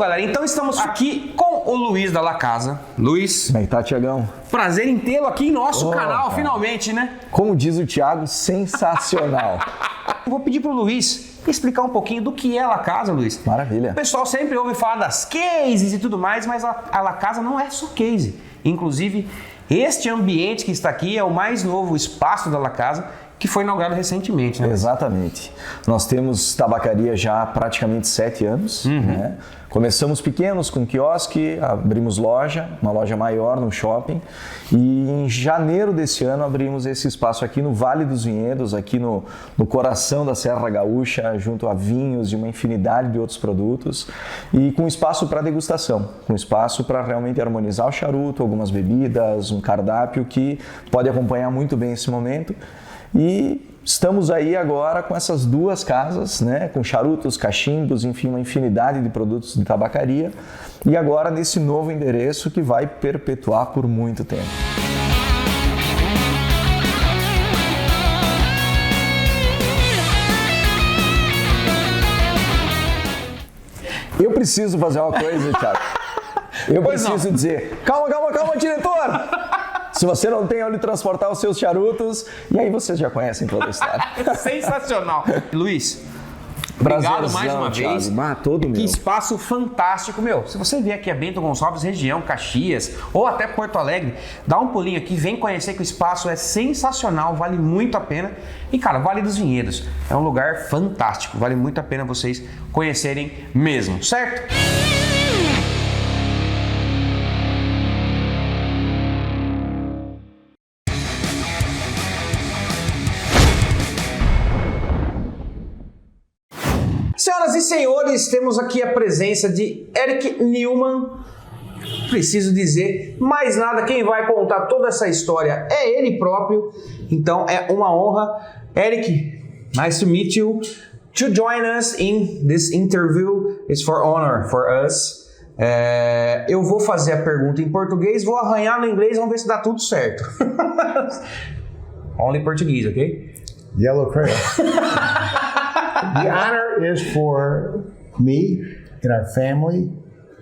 galera, então estamos aqui com o Luiz da La Casa. Luiz. Como é que tá, Tiagão? Prazer em tê-lo aqui em nosso canal, cara. Finalmente, né? Como diz o Thiago, sensacional. Vou pedir pro Luiz explicar um pouquinho do que é a La Casa, Luiz. Maravilha. O pessoal sempre ouve falar das cases e tudo mais, mas a La Casa não é só case. Inclusive, este ambiente que está aqui é o mais novo espaço da La Casa, que foi inaugurado recentemente, né? Exatamente. Nós temos tabacaria já há praticamente 7 anos. Né? Começamos pequenos com quiosque, abrimos loja, uma loja maior no shopping, e em janeiro desse ano abrimos esse espaço aqui no Vale dos Vinhedos, aqui no coração da Serra Gaúcha, junto a vinhos e uma infinidade de outros produtos, e com espaço para degustação, com espaço para realmente harmonizar o charuto, algumas bebidas, um cardápio que pode acompanhar muito bem esse momento. E estamos aí agora com essas 2 casas, né, com charutos, cachimbos, enfim, uma infinidade de produtos de tabacaria, e agora nesse novo endereço que vai perpetuar por muito tempo. Eu preciso fazer uma coisa, Thiago. Eu preciso dizer, calma, diretor! Se você não tem onde transportar os seus charutos, e aí vocês já conhecem toda a história. Sensacional. Luiz, obrigado mais uma vez. Todo que espaço fantástico, meu. Se você vier aqui a Bento Gonçalves, região, Caxias, ou até Porto Alegre, dá um pulinho aqui, vem conhecer que o espaço é sensacional, vale muito a pena. E, cara, Vale dos Vinhedos é um lugar fantástico, vale muito a pena vocês conhecerem mesmo, certo? Senhoras e senhores, temos aqui a presença de Eric Newman. Preciso dizer mais nada, quem vai contar toda essa história é ele próprio. Então é uma honra. Eric, nice to meet you. To join us in this interview is for honor for us. Eu vou fazer a pergunta em português, vou arranhar no inglês, vamos ver se dá tudo certo. Only português, ok? Yellow crayon. The honor is for me and our family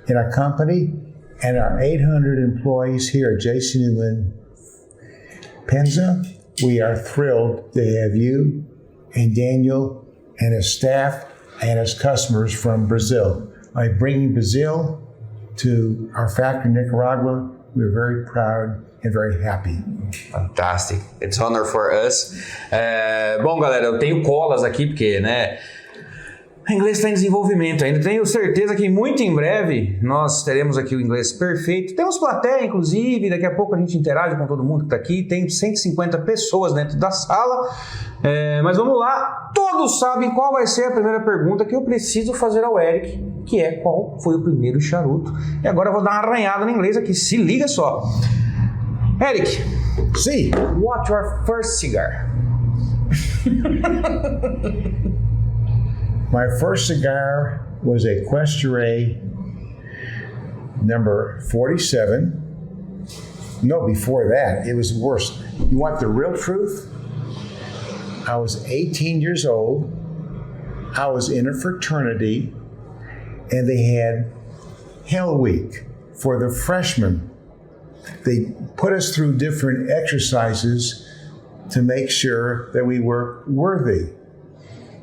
and our company and our 800 employees here at J.C. Newman Penza. We are thrilled to have you and Daniel and his staff and his customers from Brazil. By bringing Brazil to our factory in Nicaragua, we're very proud and very happy. Fantastic. It's honor for us. Bom, galera, eu tenho colas aqui porque, né, o inglês está em desenvolvimento ainda. Tenho certeza que muito em breve nós teremos aqui o inglês perfeito. Temos plateia, inclusive, daqui a pouco a gente interage com todo mundo que está aqui. Tem 150 pessoas dentro da sala. Mas vamos lá. Todos sabem qual vai ser a primeira pergunta que eu preciso fazer ao Eric, que é qual foi o primeiro charuto. E agora eu vou dar uma arranhada no inglês aqui. Se liga só. Eric, See, what's your first cigar? my first cigar was a Questere number 47. No, before that, it was worse. You want the real truth? I was 18 years old. I was in a fraternity, and they had Hell Week for the freshmen. They put us through different exercises to make sure that we were worthy.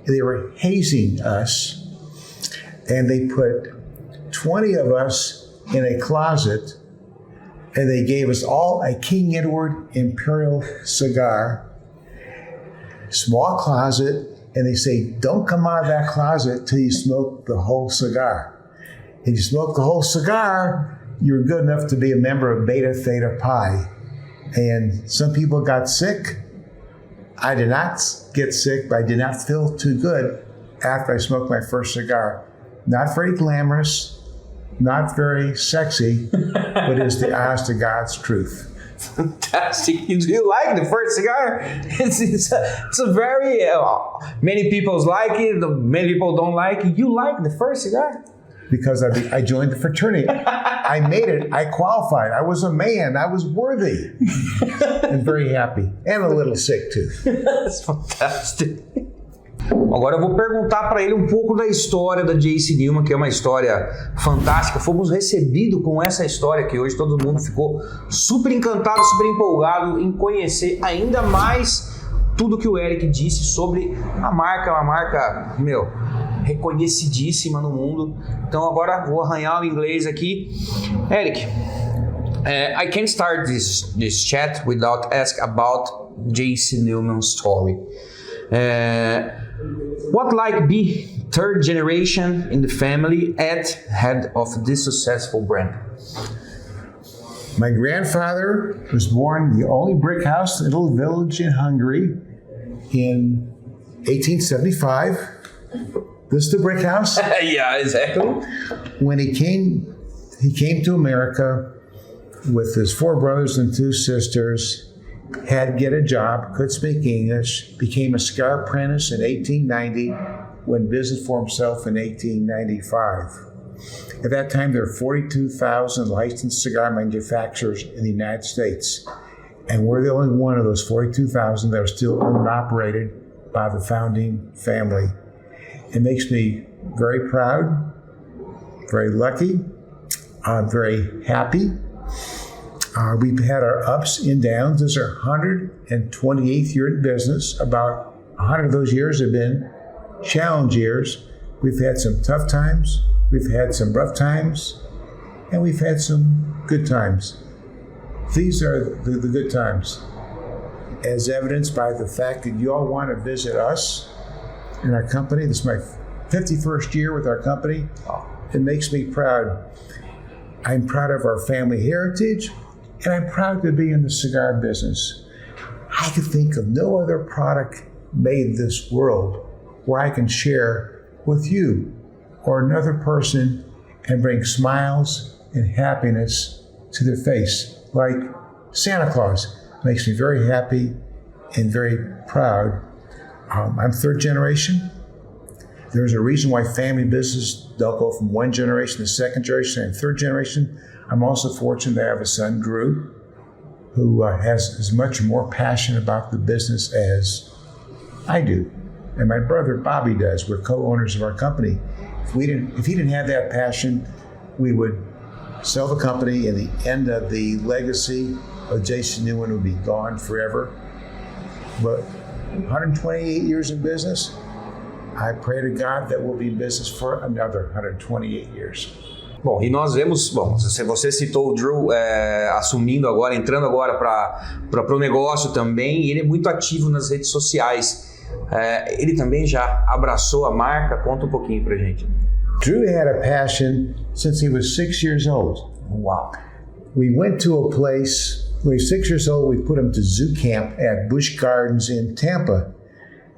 They were hazing us, and they put 20 of us in a closet, and they gave us all a King Edward Imperial cigar, small closet, and they say, don't come out of that closet till you smoke the whole cigar. If you smoke the whole cigar, you're good enough to be a member of Beta Theta Pi. And some people got sick. I did not get sick, but I did not feel too good after I smoked my first cigar. Not very glamorous, not very sexy, but it's the honest to God's truth. Fantastic. Do you like the first cigar? It's a very, many people like it, many people don't like it. You like the first cigar? Because I joined the fraternity. I made it. I qualified. I was a man. I was worthy. And very happy. And a little sick, too. That's fantastic. Agora eu vou perguntar para ele um pouco da história da J.C. Newman, que é uma história fantástica. Fomos recebidos com essa história que hoje todo mundo ficou super encantado, super empolgado em conhecer ainda mais tudo que o Eric disse sobre a marca. Uma marca, reconhecidíssima no mundo. Então agora vou arranhar o inglês aqui. Eric, I can't start this chat without asking about J.C. Newman's story. What like be third generation in the family at head of this successful brand? My grandfather was born in the only brick house in a little village in Hungary in 1875. This is the brick house. Yeah, exactly. When he came to America with his 4 brothers and 2 sisters, had to get a job, could speak English, became a cigar apprentice in 1890, went business for himself in 1895. At that time, there were 42,000 licensed cigar manufacturers in the United States, and we're the only one of those 42,000 that are still owned and operated by the founding family. It makes me very proud, very lucky, very happy. We've had our ups and downs. This is our 128th year in business. About 100 of those years have been challenge years. We've had some tough times, we've had some rough times, and we've had some good times. These are the good times, as evidenced by the fact that you all want to visit us in our company. This is my 51st year with our company. It makes me proud. I'm proud of our family heritage, and I'm proud to be in the cigar business. I could think of no other product made in this world where I can share with you or another person and bring smiles and happiness to their face. Like Santa Claus makes me very happy and very proud. I'm 3rd generation. There's a reason why family business don't go from 1 generation to 2nd generation and 3rd generation. I'm also fortunate to have a son, Drew, who has as much more passion about the business as I do. And my brother, Bobby, does. We're co-owners of our company. If he didn't have that passion, we would sell the company, and the end of the legacy of J.C. Newman would be gone forever. But 128 years in business, I pray to God that we'll be in business for another 128 years. Bom, e nós vemos, você citou o Drew assumindo agora, entrando agora para o negócio também, e ele é muito ativo nas redes sociais. Ele também já abraçou a marca. Conta um pouquinho pra gente. Drew had a passion since he was 6 years old. Wow. We went to a place, when he was 6 years old, we put him to zoo camp at Busch Gardens in Tampa.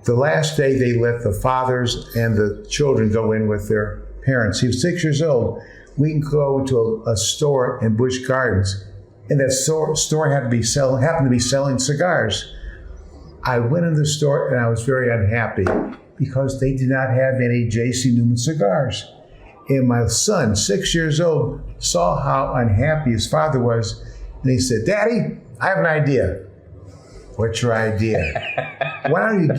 The last day they let the fathers and the children go in with their parents. He was 6 years old. We can go to a store in Busch Gardens, and that store happened to be selling cigars. I went in the store and I was very unhappy because they did not have any J.C. Newman cigars. And my son, 6 years old, saw how unhappy his father was, and he said, "Daddy, I have an idea." "What's your idea?" "Why don't you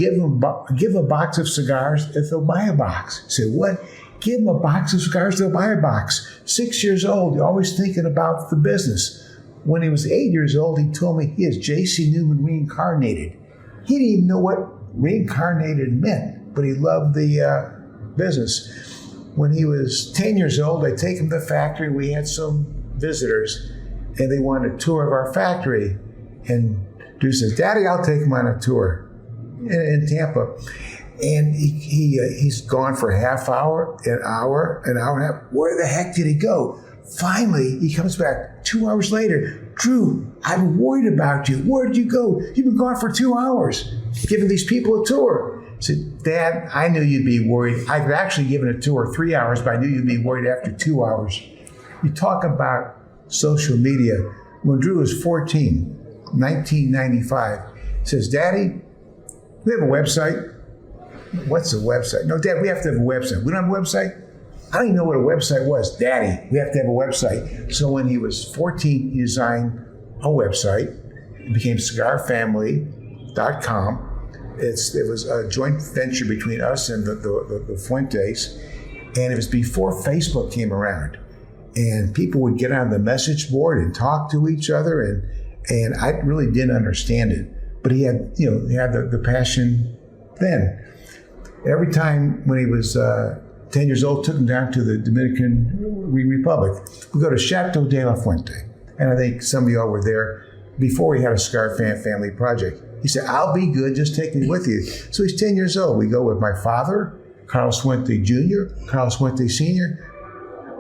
give a box of cigars if they'll buy a box?" I said, "What? Give them a box of cigars, they'll buy a box." 6 years old, always thinking about the business. When he was 8 years old, he told me he is J.C. Newman reincarnated. He didn't even know what reincarnated meant, but he loved the business. When he was 10 years old, I take him to the factory. We had some visitors, and they wanted a tour of our factory. And Drew says, "Daddy, I'll take him on a tour in Tampa." And he's gone for a half hour, an hour and a half. Where the heck did he go? Finally, he comes back 2 hours later. "Drew, I'm worried about you. Where did you go? You've been gone for 2 hours, giving these people a tour." I said, "Dad, I knew you'd be worried. I could actually give it a tour 3 hours, but I knew you'd be worried after 2 hours." You talk about social media. When Drew was 14, 1995, he says, "Daddy, we have a website." "What's a website?" "No, Dad, we have to have a website." "We don't have a website?" "I don't even know what a website was." "Daddy, we have to have a website." So when he was 14, he designed a website. It became cigarfamily.com. It was a joint venture between us and the Fuentes, and it was before Facebook came around. And people would get on the message board and talk to each other, and I really didn't understand it. But he had the passion then. Every time when he was 10 years old, took him down to the Dominican Republic. We go to Chateau de la Fuente, and I think some of y'all were there before we had a Cigar Family Project. He said, "I'll be good, just take me with you." So he's 10 years old. We go with my father, Carlos Fuente Jr., Carlos Fuente Sr.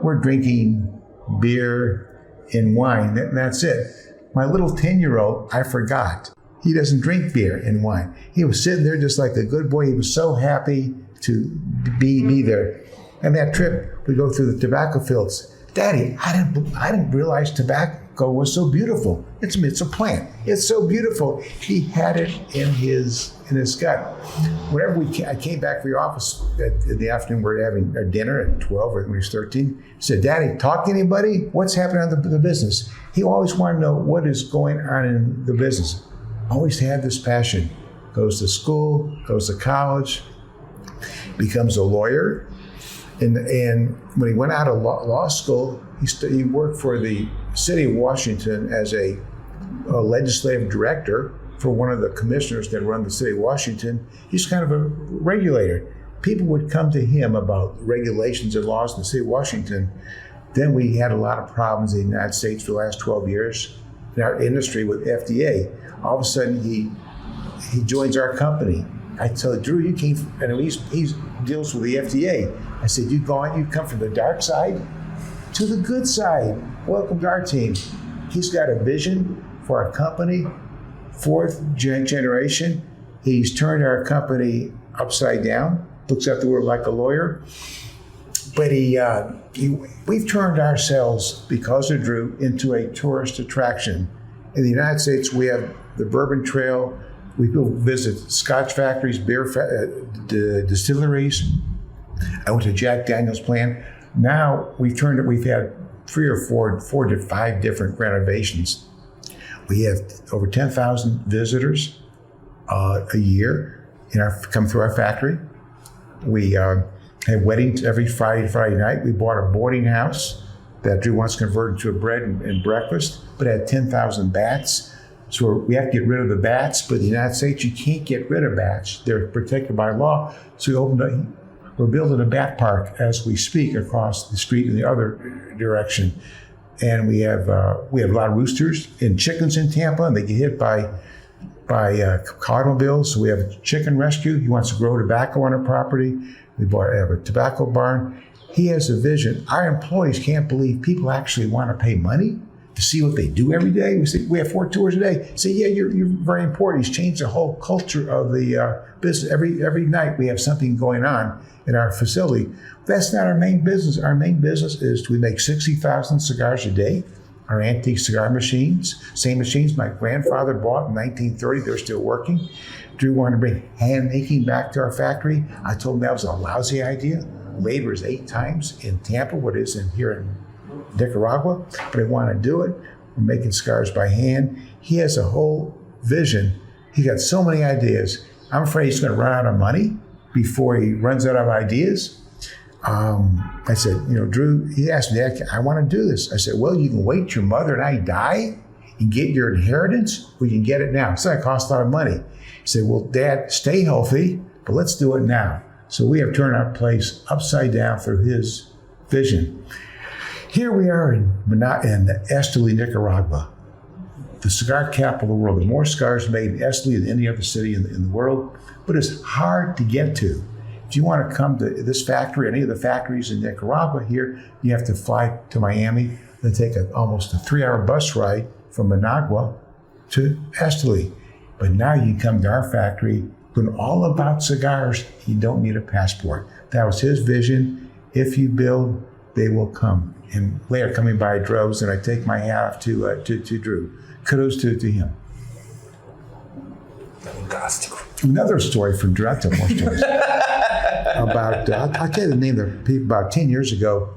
We're drinking beer and wine, and that's it. My little 10-year-old, I forgot. He doesn't drink beer and wine. He was sitting there just like a good boy. He was so happy to be there. And that trip, we go through the tobacco fields. "Daddy, I didn't realize tobacco was so beautiful. It's a plant. It's so beautiful." He had it in his gut. Whenever I came back from your office in the afternoon, we were having our dinner at 12 or when he was 13. He said, "Daddy, talk to anybody? What's happening on the business?" He always wanted to know what is going on in the business. Always had this passion. Goes to school, goes to college, becomes a lawyer. And when he went out of law school, he worked for the city of Washington as a legislative director for one of the commissioners that run the city of Washington. He's kind of a regulator. People would come to him about regulations and laws in the city of Washington. Then we had a lot of problems in the United States for the last 12 years in our industry with FDA. All of a sudden, he joins our company. I tell Drew, you came, and he deals with the FDA. I said, you come from the dark side to the good side. Welcome to our team. He's got a vision for our company, fourth generation. He's turned our company upside down, looks at the world like a lawyer. But we've turned ourselves, because of Drew, into a tourist attraction. In the United States, we have the Bourbon Trail. We go visit Scotch factories, beer distilleries. I went to Jack Daniel's plant. Now we've had 3 or 4 to 5 different renovations. We have over 10,000 visitors a year come through our factory. We have weddings every Friday night. We bought a boarding house that Drew wants converted to a bread and breakfast, but it had 10,000 bats. So we have to get rid of the bats, but in the United States, you can't get rid of bats. They're protected by law. So we're building a bat park as we speak across the street in the other direction. And we have a lot of roosters and chickens in Tampa, and they get hit by automobiles. So we have a chicken rescue. He wants to grow tobacco on our property. We have a tobacco barn. He has a vision. Our employees can't believe people actually want to pay money to see what they do every day. We say, we have 4 tours a day. Say, yeah, you're very important. He's changed the whole culture of the business. Every night we have something going on in our facility. That's not our main business. Our main business is we make 60,000 cigars a day. Our antique cigar machines, same machines my grandfather bought in 1930, they're still working. Drew wanted to bring hand making back to our factory. I told him that was a lousy idea. Labor is 8 times in Tampa, what is here in Nicaragua, but I want to do it. We're making cigars by hand. He has a whole vision. He got so many ideas. I'm afraid he's going to run out of money before he runs out of ideas. I said, Drew, he asked me, Dad, I want to do this. I said, well, you can wait till your mother and I die and get your inheritance. We can get it now. It's going to cost a lot of money. He said, well, Dad, stay healthy, but let's do it now. So we have turned our place upside down through his vision. Here we are in Esteli, Nicaragua, the cigar capital of the world. There are more cigars made in Esteli than any other city in the world, but it's hard to get to. If you want to come to this factory, any of the factories in Nicaragua here, you have to fly to Miami, then take almost a 3-hour bus ride from Managua to Esteli. But now you come to our factory, learn all about cigars. You don't need a passport. That was his vision. If you build, they will come. And they are coming by droves, and I take my hat off to Drew. Kudos to him. Fantastic. Another story from Drew. I'll tell more stories. I'll tell you the name of the people. About 10 years ago,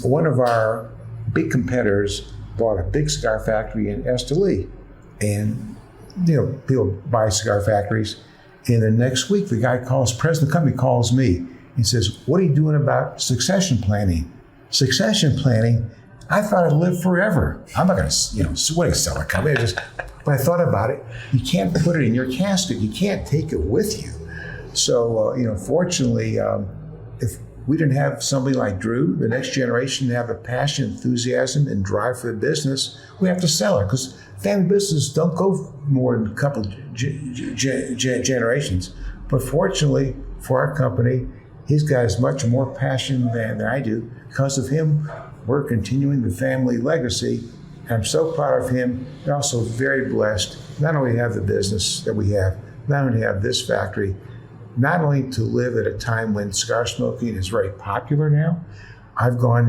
one of our big competitors bought a big cigar factory in Esteli. And, people buy cigar factories. And the next week, the president of the company calls me and says, what are you doing about succession planning? Succession planning? I thought I'd live forever. I'm not going to, sell a company. But I thought about it. You can't put it in your casket. You can't take it with you. So, fortunately, if we didn't have somebody like Drew, the next generation, to have the passion, enthusiasm, and drive for the business, we have to sell it, because family businesses don't go more than a couple generations. But fortunately for our company, he's got as much more passion than I do. Because of him, we're continuing the family legacy. I'm so proud of him. And also very blessed, not only to have the business that we have, not only to have this factory, not only to live at a time when cigar smoking is very popular now. I've gone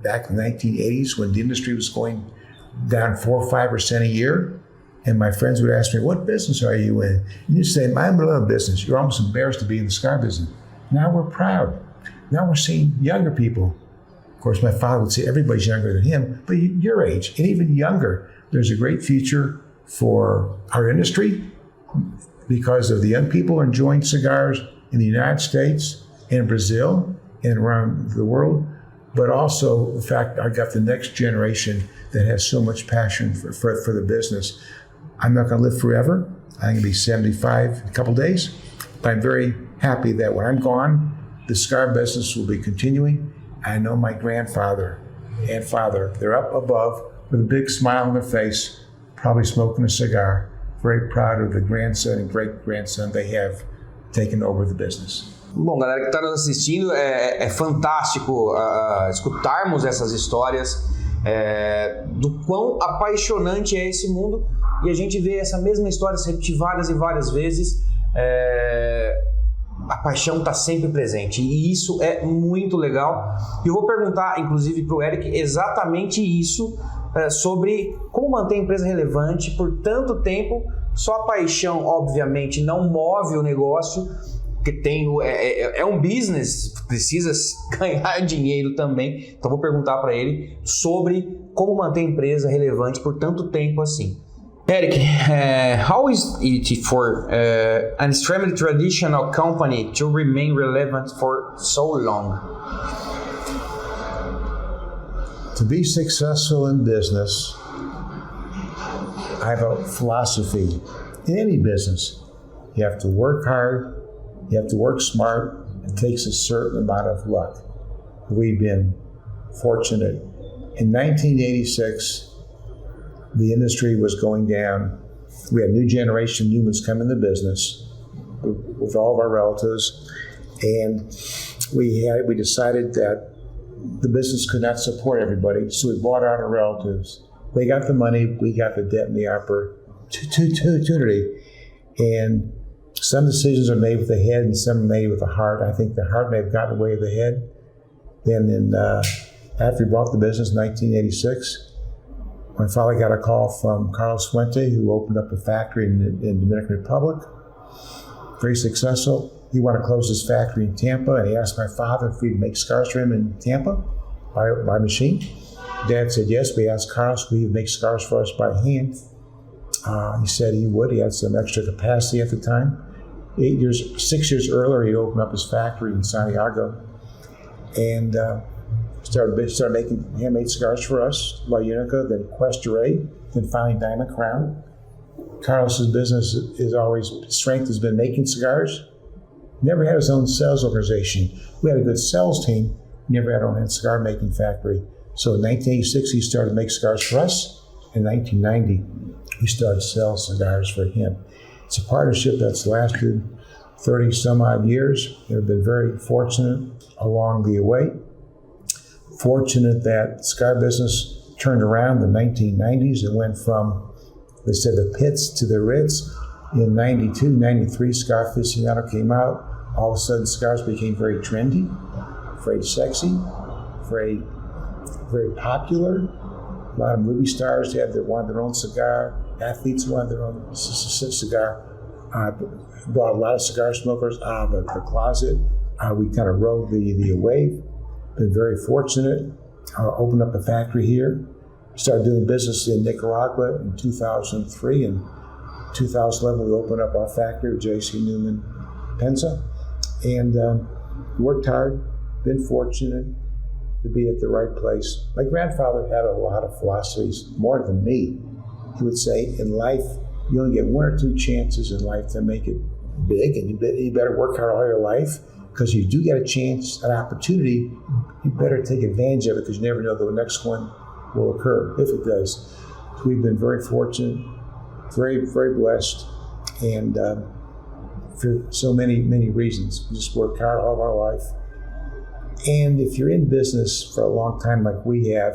back in the 1980s when the industry was going down 4 or 5% a year, and my friends would ask me, what business are you in? And you'd say, I'm in a business. You're almost embarrassed to be in the cigar business. Now we're proud. Now we're seeing younger people. Of course, my father would say everybody's younger than him, but your age and even younger. There's a great future for our industry because of the young people enjoying cigars in the United States and Brazil and around the world, but also the fact I got the next generation that has so much passion for the business. I'm not going to live forever. I'm going to be 75 in a couple days, but I'm very happy that when I'm gone, the cigar business will be continuing. I know my grandfather and father, they're up above with a big smile on their face, probably smoking a cigar, very proud of the grandson and great-grandson they have taken over the business. Bom, galera que está nos assistindo, é fantástico escutarmos essas histórias do quão apaixonante é esse mundo, e a gente vê essa mesma história se repetir várias e várias vezes. A paixão está sempre presente, e isso é muito legal. E eu vou perguntar, inclusive, para o Eric exatamente isso, sobre como manter a empresa relevante por tanto tempo. Só a paixão, obviamente, não move o negócio, porque é um business, precisa ganhar dinheiro também. Então vou perguntar para ele sobre como manter a empresa relevante por tanto tempo assim. Eric, how is it for an extremely traditional company to remain relevant for so long? To be successful in business, I have a philosophy. In any business, you have to work hard, you have to work smart. It takes a certain amount of luck. We've been fortunate. In 1986, the industry was going down. We had a new generation Newmans come in the business with all of our relatives, and we decided that the business could not support everybody, so we bought out our relatives. They got the money, we got the debt and the opportunity. And some decisions are made with the head and some are made with the heart. I think the heart may have gotten in the way of the head. Then after we bought the business in 1986, my father got a call from Carlos Fuente, who opened up a factory in the Dominican Republic, very successful. He wanted to close his factory in Tampa, and he asked my father if we'd make cigars for him in Tampa by machine. Dad said yes. We asked Carlos if he would make cigars for us by hand. He said he would. He had some extra capacity at the time. 6 years earlier, he opened up his factory in Santiago and started making handmade cigars for us, La Unica, then Cuesta Rey, then finally Diamond Crown. Carlos's business strength has been making cigars. Never had his own sales organization. We had a good sales team, never had our own cigar making factory. So in 1986, he started to make cigars for us. In 1990, we started to sell cigars for him. It's a partnership that's lasted 30 some odd years. We've been very fortunate along the way. Fortunate that the cigar business turned around in the 1990s. It went from, they said, the pits to the Ritz. In 92, 93, Cigar Aficionado came out. All of a sudden, cigars became very trendy, very sexy, very popular. A lot of movie stars wanted their own cigar. Athletes wanted their own cigar. Brought a lot of cigar smokers out of the closet. We kind of rode the wave. Been very fortunate. Opened up a factory here. Started doing business in Nicaragua in 2003 and 2011, we opened up our factory with J.C. Newman, Pensa, and worked hard, been fortunate to be at the right place. My grandfather had a lot of philosophies, more than me. He would say, in life, you only get one or two chances in life to make it big, and you better work hard all your life, because you do get a chance, an opportunity, you better take advantage of it, because you never know the next one will occur, if it does. So we've been very fortunate, very, very blessed, and for so many, many reasons. We just work hard all of our life. And if you're in business for a long time like we have,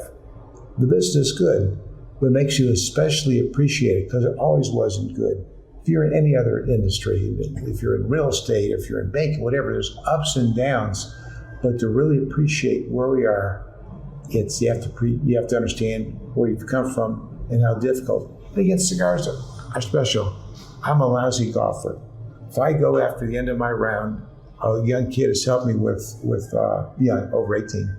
the business is good, but it makes you especially appreciate it, because it always wasn't good. If you're in any other industry, if you're in real estate, if you're in banking, whatever, there's ups and downs. But to really appreciate where we are, it's you have to understand where you've come from and how difficult. And again, cigars are special. I'm a lousy golfer. If I go after the end of my round, a young kid has helped me with over 18,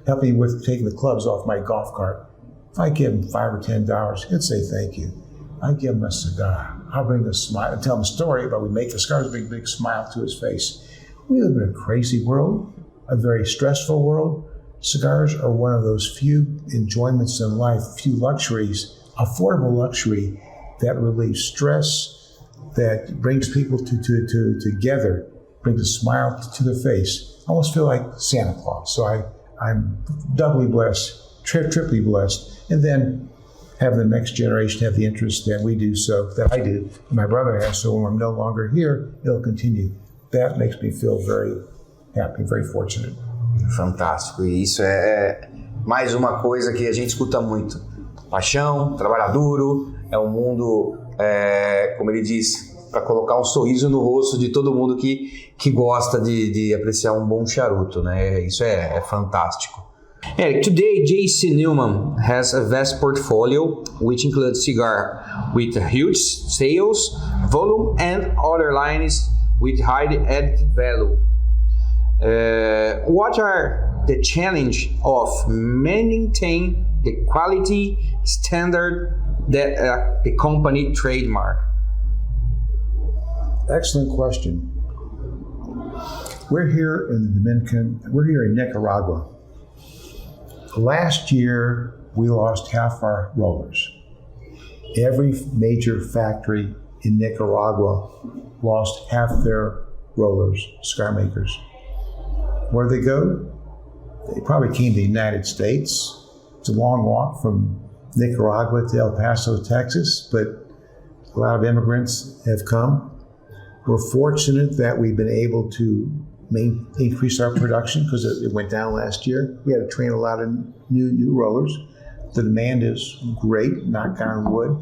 helped me with taking the clubs off my golf cart. If I give him $5 or $10, he'll say thank you. I give him a cigar. I'll bring a smile and tell him a story about we make the cigars, big smile to his face. We live in a crazy world, a very stressful world. Cigars are one of those few enjoyments in life, few luxuries, affordable luxury that relieves stress, that brings people together, brings a smile to the face. I almost feel like Santa Claus. So I'm doubly blessed, triply blessed, and then have the next generation have the interest that we do, so that I do, my brother has, so when I'm no longer here, it'll continue. That makes me feel very happy, very fortunate. Fantástico. E isso é mais uma coisa que a gente escuta muito. Paixão, trabalhar duro, é um mundo, como ele diz, para colocar um sorriso no rosto de todo mundo que gosta de apreciar um bom charuto, né? Isso é fantástico. Eric, today J.C. Newman has a vast portfolio which includes cigar with huge sales, volume, and other lines with high added value. What are the challenge of maintaining the quality standard that the company trademark? Excellent question. We're here in Nicaragua. Last year, we lost half our rollers. Every major factory in Nicaragua lost half their rollers, cigar makers. Where did they go? They probably came to the United States. It's a long walk from Nicaragua to El Paso, Texas, but a lot of immigrants have come. We're fortunate that we've been able to increase our production, because it went down last year. We had to train a lot of new rollers. The demand is great, knock on wood,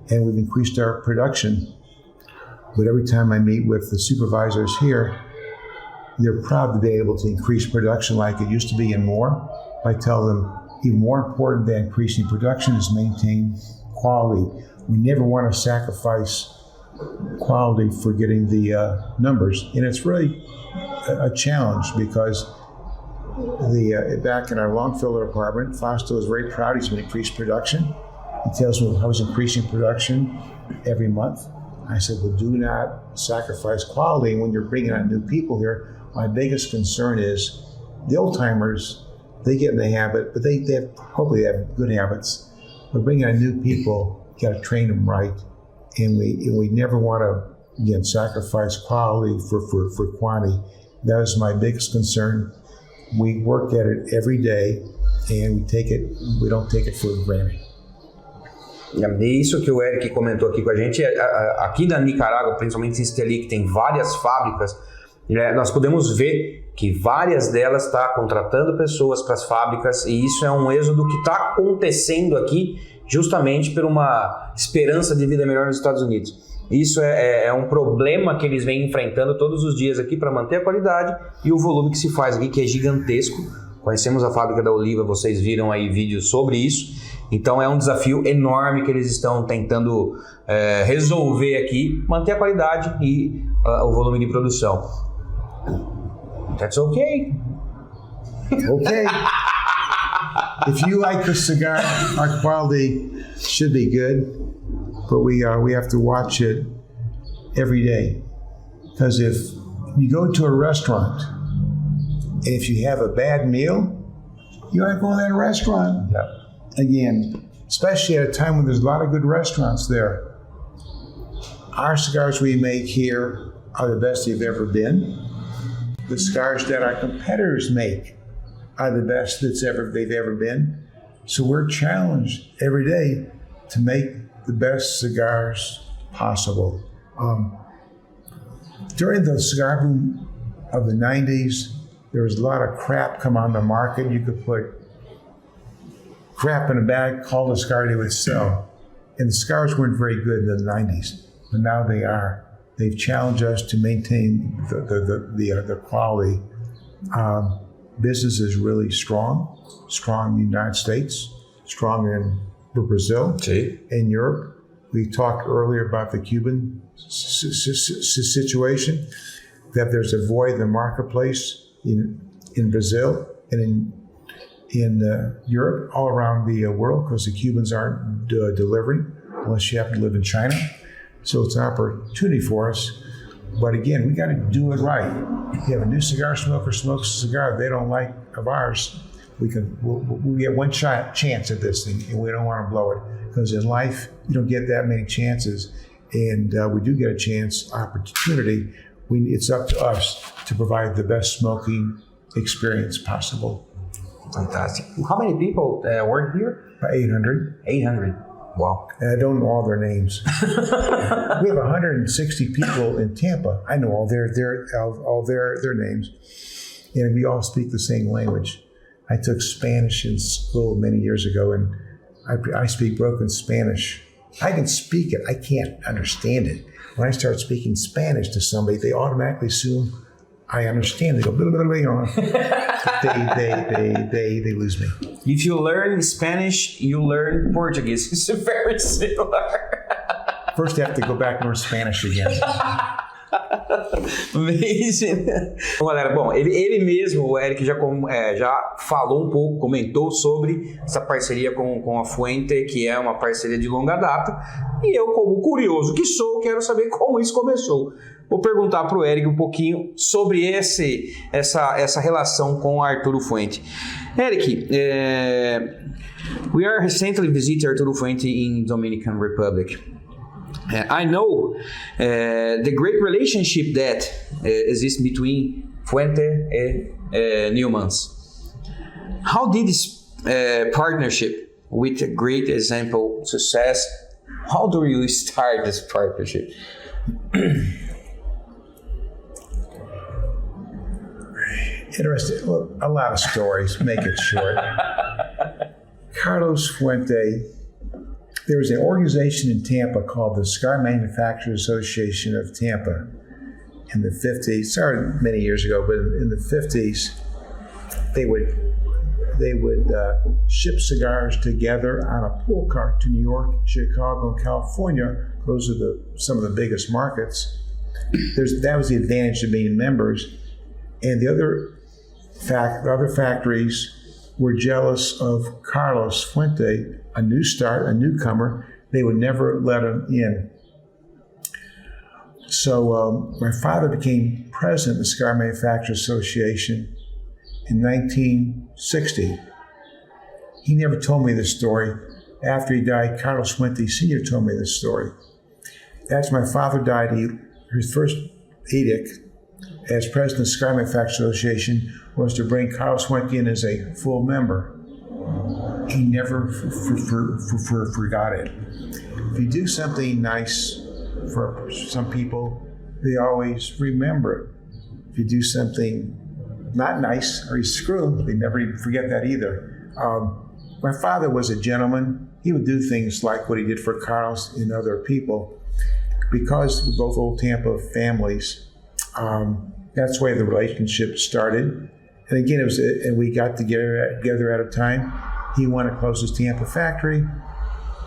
and we've increased our production. But every time I meet with the supervisors here, they're proud to be able to increase production like it used to be and more. I tell them, even more important than increasing production is maintain quality. We never want to sacrifice quality for getting the numbers, and it's really a challenge, because back in our long filler department, Fausto is very proud he's been increased production. He tells me how he's increasing production every month. I said, well, do not sacrifice quality. And when you're bringing on new people here, my biggest concern is the old timers, they get in the habit, but hopefully they have good habits. But bringing on new people, you got to train them right. And we never want to, again, sacrifice quality for quantity. That is my biggest concern. We work at it every day, and we don't take it for granted. E isso que o Eric comentou aqui com a gente, aqui na Nicarágua, principalmente em Esteli, que tem várias fábricas, nós podemos ver que várias delas estão contratando pessoas para as fábricas, e isso é um êxodo que está acontecendo aqui justamente por uma esperança de vida melhor nos Estados Unidos. Isso é um problema que eles vêm enfrentando todos os dias aqui para manter a qualidade e o volume que se faz aqui, que é gigantesco. Conhecemos a fábrica da Oliva, vocês viram aí vídeos sobre isso. Então é um desafio enorme que eles estão tentando resolver aqui, manter a qualidade e o volume de produção. That's okay. Okay. If you like the cigar, our quality should be good. but we have to watch it every day. Because if you go to a restaurant and if you have a bad meal, you aren't going to that restaurant again, especially at a time when there's a lot of good restaurants there. Our cigars we make here are the best they've ever been. The cigars that our competitors make are the best they've ever been. So we're challenged every day to make the best cigars possible. During the cigar boom of the 90s, there was a lot of crap come on the market. You could put crap in a bag, call the cigar, they would sell. And the cigars weren't very good in the 90s, but now they are. They've challenged us to maintain the quality. Business is really strong in the United States, strong in Brazil, in Europe. We talked earlier about the Cuban situation, that there's a void in the marketplace in Brazil and in Europe, all around the world, because the Cubans aren't delivering unless you happen to live in China. So it's an opportunity for us. But again, we got to do it right. If you have a new cigar smoker smokes a cigar they don't like of ours, we'll get one chance at this thing, and we don't want to blow it. Because in life, you don't get that many chances. And we do get a chance, opportunity. It's up to us to provide the best smoking experience possible. Fantastic. How many people work here? 800. 800. Wow. And I don't know all their names. We have 160 people in Tampa. I know all their names, and we all speak the same language. I took Spanish in school many years ago, and I speak broken Spanish. I can speak it. I can't understand it. When I start speaking Spanish to somebody, they automatically assume I understand. They go, blah, blah, blah, they lose me. If you learn Spanish, you learn Portuguese. It's very similar. First, you have to go back and learn Spanish again. Amazing. Bom, galera, ele mesmo, o Eric, já falou um pouco, comentou sobre essa parceria com a Fuente, que é uma parceria de longa data. E eu, como curioso que sou, quero saber como isso começou. Vou perguntar para o Eric um pouquinho sobre essa relação com o Arturo Fuente. Eric, we are recently visited Arturo Fuente in Dominican Republic. I know the great relationship that exists between Fuente and Newman's. How did this partnership with a great example success, how do you start this partnership? Interesting. Well, a lot of stories. Make it short. Carlos Fuente, there was an organization in Tampa called the Cigar Manufacturers Association of Tampa in the 50s. Started many years ago, but in the 50s, they would ship cigars together on a pull cart to New York, Chicago, and California. Those are some of the biggest markets. That was the advantage of being members. And the other factories were jealous of Carlos Fuente, a newcomer. They would never let him in. So my father became president of the Cigar Manufacturers Association in 1960. He never told me this story. After he died, Carlos Fuente Sr. told me this story. After my father died, his first edict as president of the Cigar Manufacturers Association was to bring Carlos Fuente in as a full member. He never forgot it. If you do something nice for some people, they always remember it. If you do something not nice or you screw them, they never even forget that either. My father was a gentleman. He would do things like what he did for Carlos and other people. Because we're both old Tampa families, that's why the relationship started. And again, and we got together at a time. He wanted to close his Tampa factory,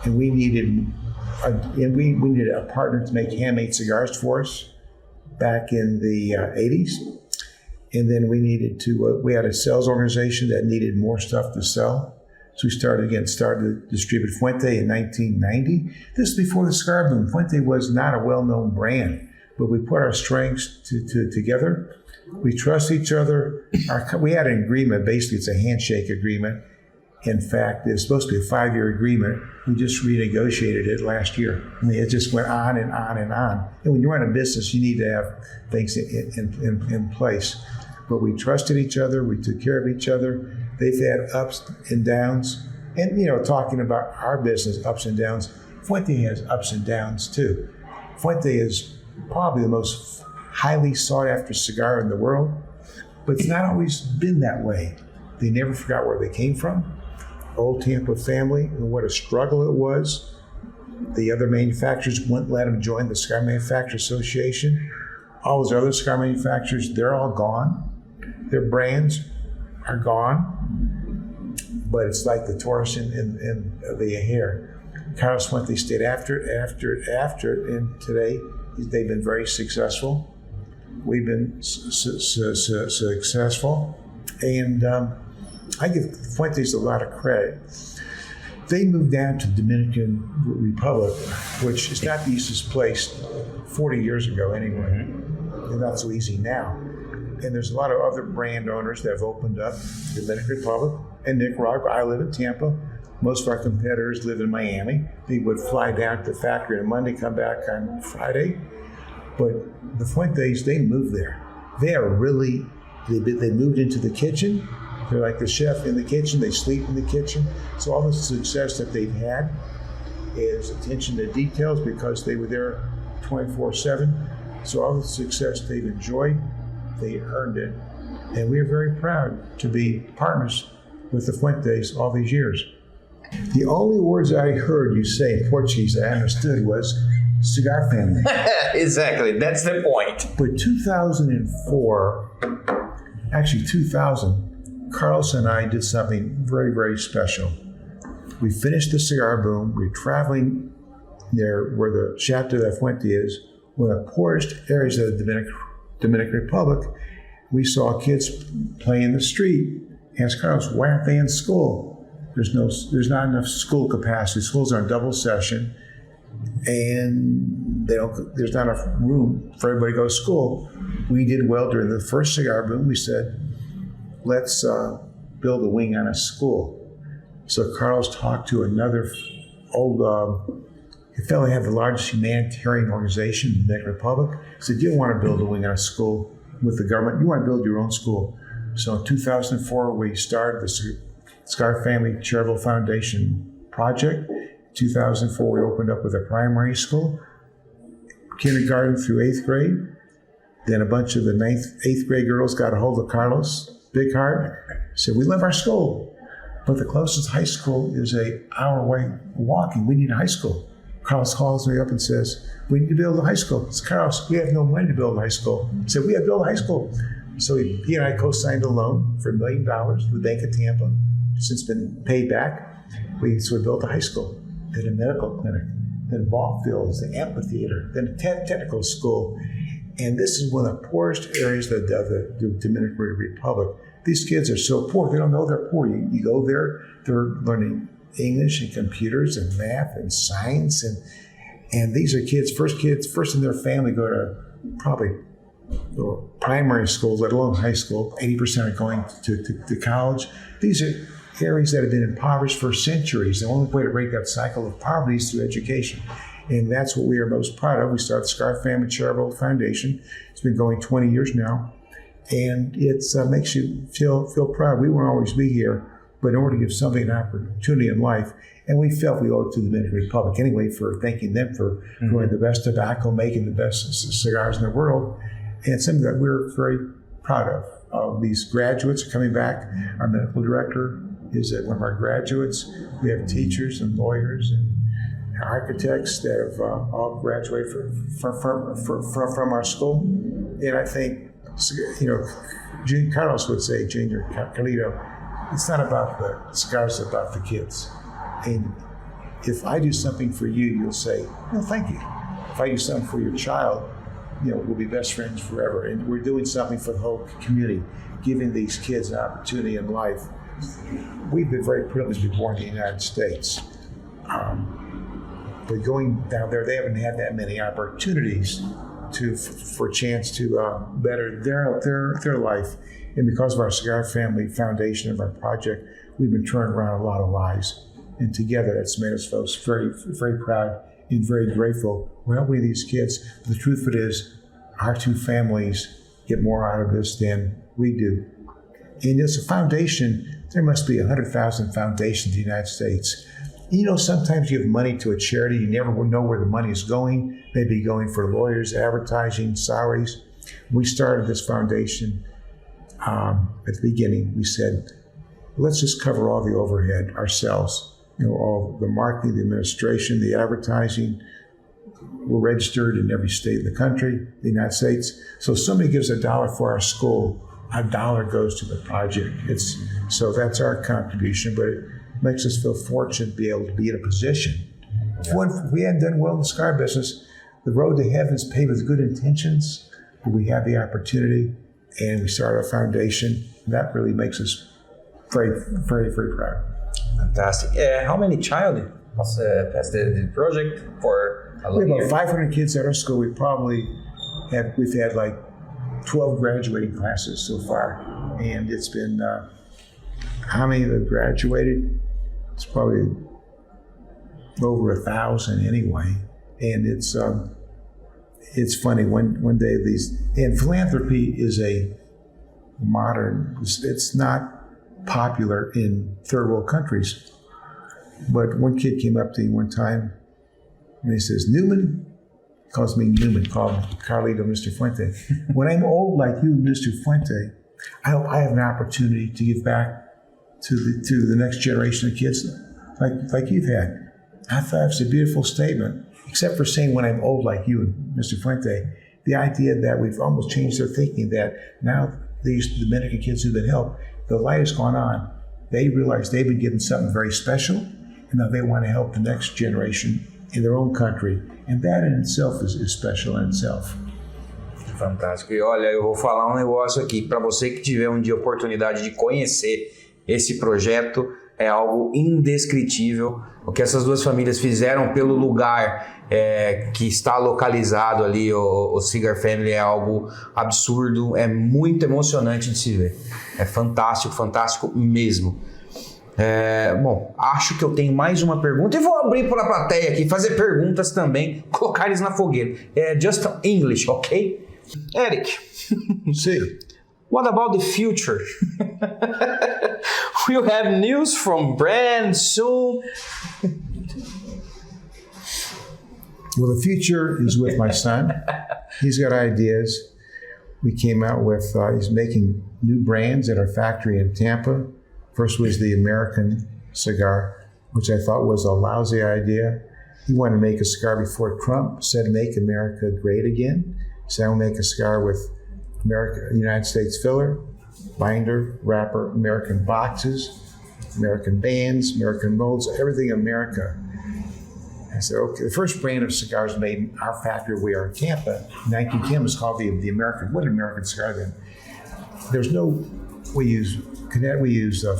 and we needed a partner to make handmade cigars for us back in the 80s. And then we had a sales organization that needed more stuff to sell. So we started to distribute Fuente in 1990. This is before the cigar boom. Fuente was not a well-known brand, but we put our strengths together. We trust each other. We had an agreement. Basically, it's a handshake agreement. In fact, it's supposed to be a 5-year agreement. We just renegotiated it last year. I mean, it just went on and on and on. And when you run a business, you need to have things in place. But we trusted each other. We took care of each other. They've had ups and downs. And, talking about our business, ups and downs, Fuente has ups and downs too. Fuente is probably the most highly sought after cigar in the world, but it's not always been that way. They never forgot where they came from. Old Tampa family, and what a struggle it was. The other manufacturers wouldn't let them join the Cigar Manufacturers Association. All those other cigar manufacturers, they're all gone. Their brands are gone. But it's like the tortoise in the hare. Carlos Fuente stayed after it, and today they've been very successful. We've been successful, and I give Fuentes a lot of credit. They moved down to the Dominican Republic, which is not the easiest place 40 years ago anyway. And not so easy now. And there's a lot of other brand owners that have opened up the Dominican Republic and Nicaragua. I live in Tampa. Most of our competitors live in Miami. They would fly down to the factory on Monday, come back on Friday. But the Fuentes, they moved there. They moved into the kitchen. They're like the chef in the kitchen. They sleep in the kitchen. So all the success that they've had is attention to details because they were there 24/7. So all the success they've enjoyed, they earned it. And we are very proud to be partners with the Fuentes all these years. The only words I heard you say in Portuguese I understood was cigar family. Exactly, that's the point. But 2004, actually 2000, Carlos and I did something very, very special. We finished the cigar boom. We were traveling there where the chapter of Fuente is, one of the poorest areas of the Dominican Republic. We saw kids playing in the street. Asked Carlos, why aren't they in school? There's not enough school capacity. Schools are in double session, and there's not enough room for everybody to go to school. We did well during the first cigar boom. We said, let's build a wing on a school. So Carlos talked to another old fellow who had the largest humanitarian organization in the Dominican Republic. He said, you don't want to build a wing on a school with the government. You want to build your own school. So in 2004, we started the Cigar Family Charitable Foundation project. In 2004, we opened up with a primary school, kindergarten through 8th grade. Then a bunch of the 8th grade girls got a hold of Carlos, big heart, said, we love our school, but the closest high school is an hour away walking. We need a high school. Carlos calls me up and says, we need to build a high school. It's Carlos, we have no money to build a high school. I said, we have to build a high school. So he and I co-signed a loan for $1 million with the Bank of Tampa. Since been paid back. So we built a high school, then a medical clinic, then ball fields, the amphitheater, then a technical school. And this is one of the poorest areas of the Dominican Republic. These kids are so poor, they don't know they're poor. You go there, they're learning English and computers and math and science. And these are kids first in their family go to probably primary schools, let alone high school. 80% are going to college. These are areas that have been impoverished for centuries. The only way to break that cycle of poverty is through education. And that's what we are most proud of. We started the Cigar Family Charitable Foundation. It's been going 20 years now. And it makes you feel proud. We won't always be here, but in order to give somebody an opportunity in life, and we felt we owed it to the Dominican Republic anyway for thanking them for growing the best tobacco, making the best cigars in the world. And it's something that we're very proud of. These graduates are coming back. Our medical director is one of our graduates. We have teachers and lawyers and architects that have all graduated from our school. And I think, Carlos would say, Junior Carlito, it's not about the cigars, it's about the kids. And if I do something for you, you'll say, no, thank you. If I do something for your child, we'll be best friends forever. And we're doing something for the whole community, giving these kids an opportunity in life we've been very privileged to be born in the United States. But going down there, they haven't had that many opportunities for a chance to better their life. And because of our Cigar Family Foundation of our project, we've been turning around a lot of lives. And together, that's made us folks very, very proud and very grateful. We're helping these kids. But the truth of it is, our two families get more out of this than we do. And as a foundation, there must be 100,000 foundations in the United States. You know, sometimes you give money to a charity, you never know where the money is going. Maybe going for lawyers, advertising, salaries. When we started this foundation, at the beginning, we said, let's just cover all the overhead ourselves. You know, all the marketing, the administration, the advertising. We're registered in every state in the country, the United States. So if somebody gives $1 for our school, $1 goes to the project. So that's our contribution, but it makes us feel fortunate to be able to be in a position. If we hadn't done well in the cigar business, the road to heaven is paved with good intentions, but we have the opportunity and we started a foundation. And that really makes us very, very, very proud. Fantastic. How many child has the project for a We have year? about 500 kids at our school. We've had like 12 graduating classes so far. And it's been, how many have graduated? It's probably over 1,000 anyway. And it's funny, one day and philanthropy is it's not popular in third world countries. But one kid came up to me one time and he says, Newman, calls me Newman, called Carlito Mr. Fuente. When I'm old like you, Mr. Fuente, I hope I have an opportunity to give back to the next generation of kids like you've had. I thought it was a beautiful statement, except for saying when I'm old like you, Mr. Fuente, the idea that we've almost changed their thinking that now these Dominican kids who've been helped, the light has gone on. They realize they've been given something very special, and now they want to help the next generation in their own country. And that in itself is special in itself. Fantástico. E olha, eu vou falar um negócio aqui. Para você que tiver um dia a oportunidade de conhecer esse projeto, é algo indescritível. O que essas duas famílias fizeram pelo lugar que está localizado ali, o Cigar Family, é algo absurdo, é muito emocionante de se ver. É fantástico, fantástico mesmo. Bom, acho que eu tenho mais uma pergunta e vou abrir para a plateia aqui, fazer perguntas também, colocar eles na fogueira. Just English, ok? Eric. Sim. What about the future? We'll have news from brands soon. Well, the future is with my son. He's got ideas. We came out with, he's making new brands at our factory in Tampa. First was the American cigar, which I thought was a lousy idea. He wanted to make a cigar before Trump said, make America great again. So I'll make a cigar with United States filler, binder, wrapper, American boxes, American bands, American molds, everything America. I said, okay, the first brand of cigars made in our factory we are in Tampa, 1910, was called the American. What an American cigar then? We use a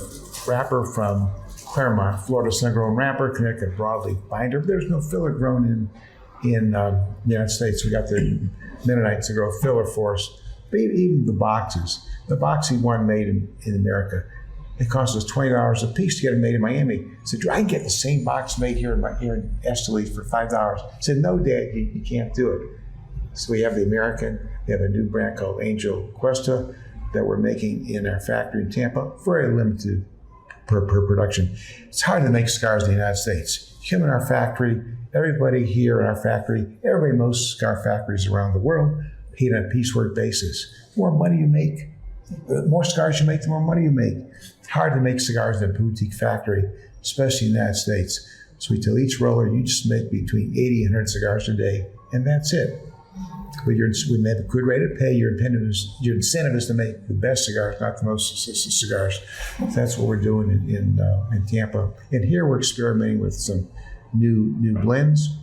wrapper from Claremont, Florida, sun-grown wrapper, Connecticut broadleaf binder. There's no filler grown in the United States. We got the Mennonites to grow filler for us. But even the boxes weren't made in America. It cost us $20 a piece to get them made in Miami. I said, I can get the same box made here in Esteli for $5. I said, no, Dad, you can't do it. So we have the American. We have a new brand called Angel Cuesta that we're making in our factory in Tampa, very limited per production. It's hard to make cigars in the United States. You come in our factory, everybody here in our factory, most cigar factories around the world, paid on a piecework basis. The more money you make, the more cigars you make, the more money you make. It's hard to make cigars in a boutique factory, especially in the United States. So we tell each roller, you just make between 80 and 100 cigars a day, and that's it. But we made a good rate of pay. Your incentive is to make the best cigars, not the most cigars. That's what we're doing in Tampa. And here we're experimenting with some new blends.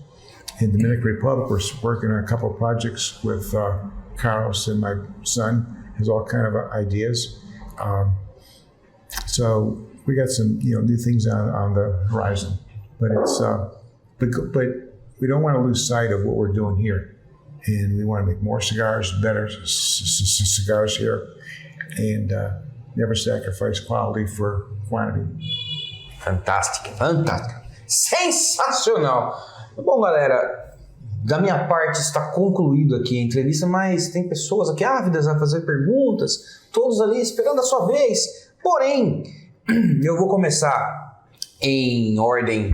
In the Dominican Republic, we're working on a couple of projects with Carlos, and my son has all kind of ideas. So we got some new things on the horizon, but it's but we don't want to lose sight of what we're doing here, and we want to make more cigars, better cigars here, and never sacrifice quality for quantity. Fantástico. Sensacional. Bom, galera, da minha parte está concluído aqui a entrevista, mas tem pessoas aqui ávidas a fazer perguntas, todos ali esperando a sua vez. Porém, eu vou começar em ordem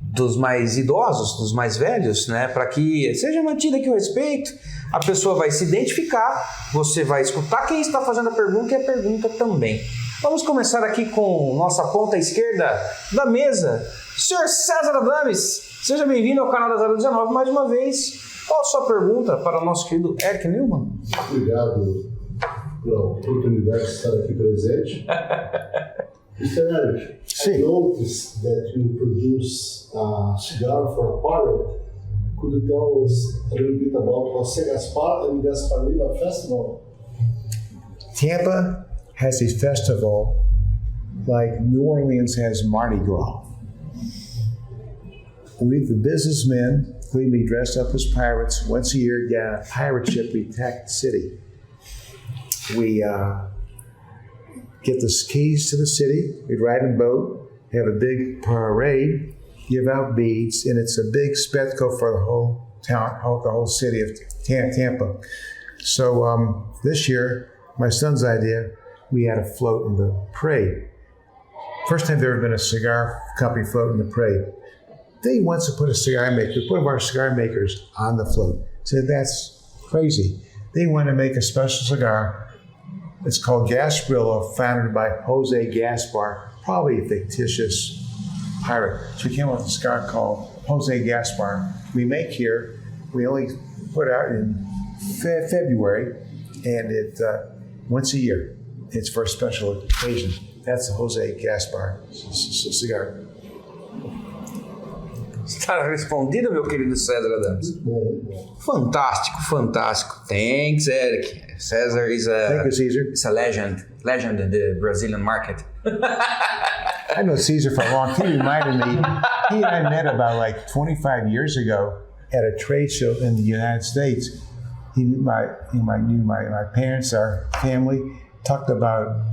dos mais idosos, dos mais velhos, né, para que seja mantido aqui o respeito. A pessoa vai se identificar, você vai escutar quem está fazendo a pergunta e a pergunta também. Vamos começar aqui com nossa ponta esquerda da mesa, Sr. César Adames. Seja bem-vindo ao canal da 019 mais uma vez. Qual a sua pergunta para o nosso querido Eric Newman? Obrigado pela oportunidade de estar aqui presente. Mr. Eric, I noticed that you produce a cigar for a pirate. Could you tell us a little bit about José Gaspar and Gasparilla Festival? Tampa has a festival like New Orleans has Mardi Gras. The businessmen, believe me, dressed up as pirates. Once a year, get on a pirate ship, we attack the city. We get the keys to the city, we ride a boat, have a big parade, give out beads, and it's a big spectacle for the whole town, the whole city of Tampa. So this year, my son's idea, we had a float in the parade. First time there had been a cigar company float in the parade. They wants to put a cigar maker, one of our cigar makers on the float. Said that's crazy. They want to make a special cigar. It's called Gasparilla, founded by Jose Gaspar, probably a fictitious pirate. So we came up with a cigar called Jose Gaspar. We make here, we only put out in February, and it once a year. It's for a special occasion. That's the Jose Gaspar cigar. Está respondido, meu querido César Adames. Fantástico, fantástico. Thanks, Eric. Cesar is Thank you, Caesar. Is a legend in the Brazilian market. I know Caesar for a long time. He reminded me, he and I met about like 25 years ago at a trade show in the United States. He knew my parents, our family, talked about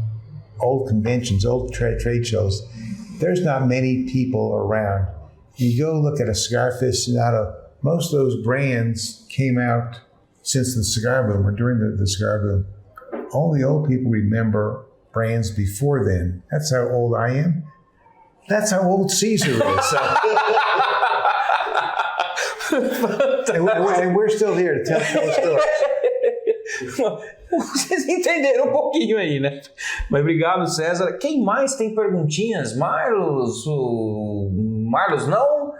old conventions, old trade shows. There's not many people around. You go look at a cigar aficionado, most of those brands came out since the cigar boom or during the cigar boom. Only old people remember brands before then. That's how old I am. That's how old Caesar is. And we're still here to tell stories. Vocês entenderam um pouquinho aí, né? Mas obrigado, César. Quem mais tem perguntinhas? Marlos não?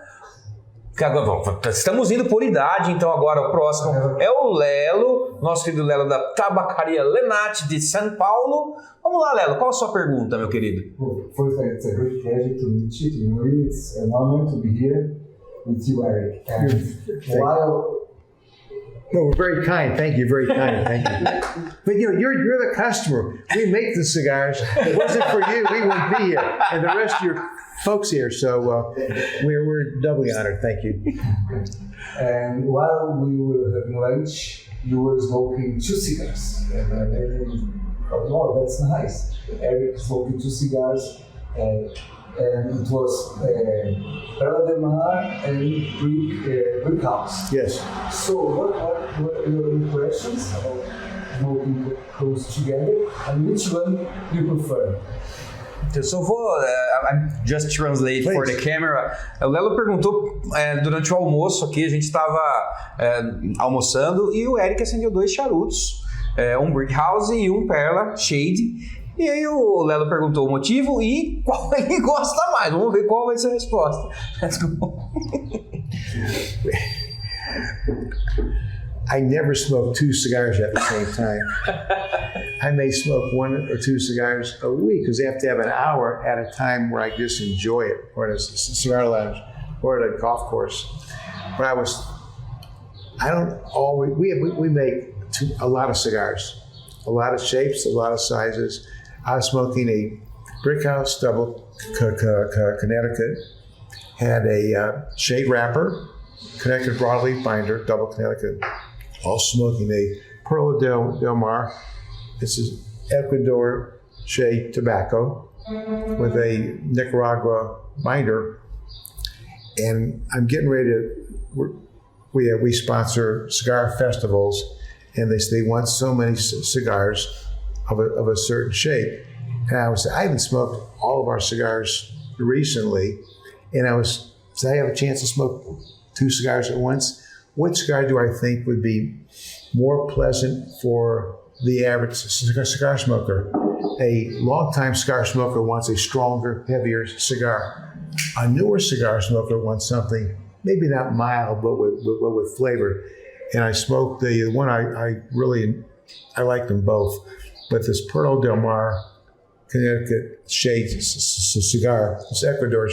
Estamos indo por idade, então agora o próximo é o Lelo, nosso querido Lelo da Tabacaria Lenate de São Paulo. Vamos lá, Lelo, qual a sua pergunta, meu querido? First, it's a great pleasure to meet you, to know you. It's an honor to be here with you, Eric. No, we're very kind. Thank you. Very kind. Thank you. But you're the customer. We make the cigars. If it wasn't for you, we wouldn't be here. And the rest of your folks here. So we're doubly honored. Thank you. And while we were having lunch, you were smoking 2 cigars. And I thought, wow, that's nice. Eric smoking 2 cigars. And it was Perla de Mar and Brick House. Yes. So what were your impressions about smoking those together, and which one you prefer? So I'm just translate Please. for the camera. O Lelo perguntou durante o almoço aqui, a gente estava almoçando e o Eric acendeu 2 charutos, um Brick House e um Perla Shade. E aí o Lelo perguntou o motivo e qual ele gosta mais. Vamos ver qual vai ser a resposta. I never smoke 2 cigars at the same time. I may smoke 1 or 2 cigars a week because I have to have an hour at a time where I just enjoy it, or at a cigar lounge, or at a golf course. But we make a lot of cigars, a lot of shapes, a lot of sizes. I was smoking a Brick House, double Connecticut, had a shade wrapper, Connecticut broadleaf binder, double Connecticut, all smoking a Perla Del Mar. This is Ecuador shade tobacco with a Nicaragua binder. And I'm getting ready to, we sponsor cigar festivals, and they want so many cigars of a certain shape. And I haven't smoked all of our cigars recently, and so I have a chance to smoke 2 cigars at once. What cigar do I think would be more pleasant for the average cigar smoker? A longtime cigar smoker wants a stronger, heavier cigar. A newer cigar smoker wants something maybe not mild, but with flavor. And I smoked the one I like them both, but this Perla Del Mar Connecticut shade cigar, it's Ecuador,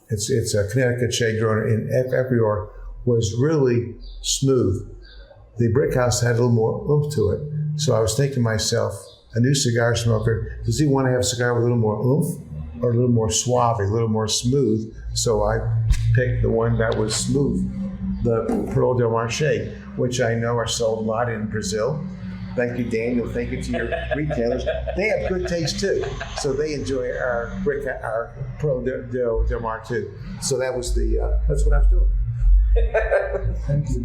it's a Connecticut shade grown in Ecuador, was really smooth. The Brick House had a little more oomph to it. So I was thinking to myself, a new cigar smoker, does he want to have a cigar with a little more oomph or a little more suave, a little more smooth? So I picked the one that was smooth, the Perla Del Mar shade, which I know are sold a lot in Brazil. Thank you, Daniel. Thank you to your retailers. They have good taste too, so they enjoy our Perla Del Mar too. So that was that's what I was doing.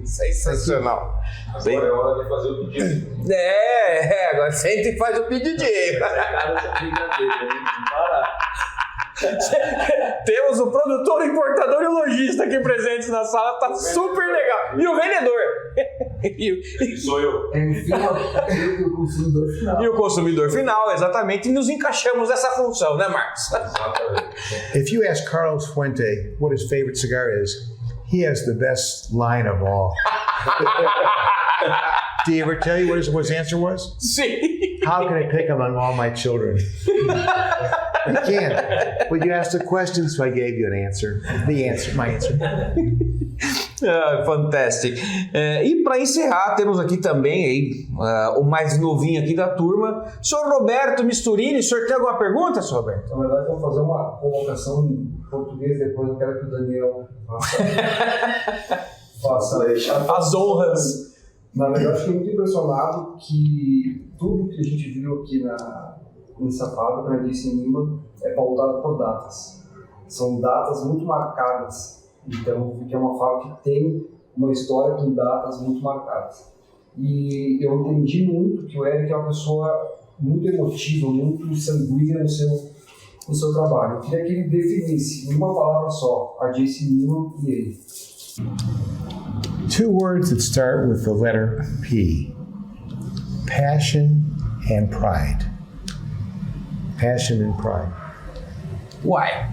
Sensacional. Agora é hora de fazer o pedido. Agora sente e faz o pedidinho. Temos o produtor, o importador e o lojista aqui presentes na sala, tá super legal. E o vendedor. E sou eu. E o consumidor final. E o consumidor final, exatamente. E nos encaixamos nessa função, né, Marcos? Exatamente. If you ask Carlos Fuente what his favorite cigar is, he has the best line of all. Did he ever tell you what his answer was? Sim. How can I pick among all my children? You can't. But you asked a question, so I gave you an answer. My answer. Fantástico. E para encerrar, temos aqui também aí, o mais novinho aqui da turma, senhor Roberto Misturini. O senhor tem alguma pergunta, senhor Roberto? Na verdade, eu vou fazer uma colocação em português, depois eu quero que o Daniel faça as honras. Na verdade, eu fiquei muito impressionado que tudo que a gente viu aqui nessa fábrica, na J.C. Newman, é pautado por datas. São datas muito marcadas. Então, que é uma fábrica que tem uma história com datas muito marcadas. E eu entendi muito que o Eric é uma pessoa muito emotiva, muito sanguínea no seu trabalho. Eu queria que ele definisse, em uma palavra só, a J.C. Newman e ele. 2 words that start with the letter P. Passion and pride. Passion and pride. Why?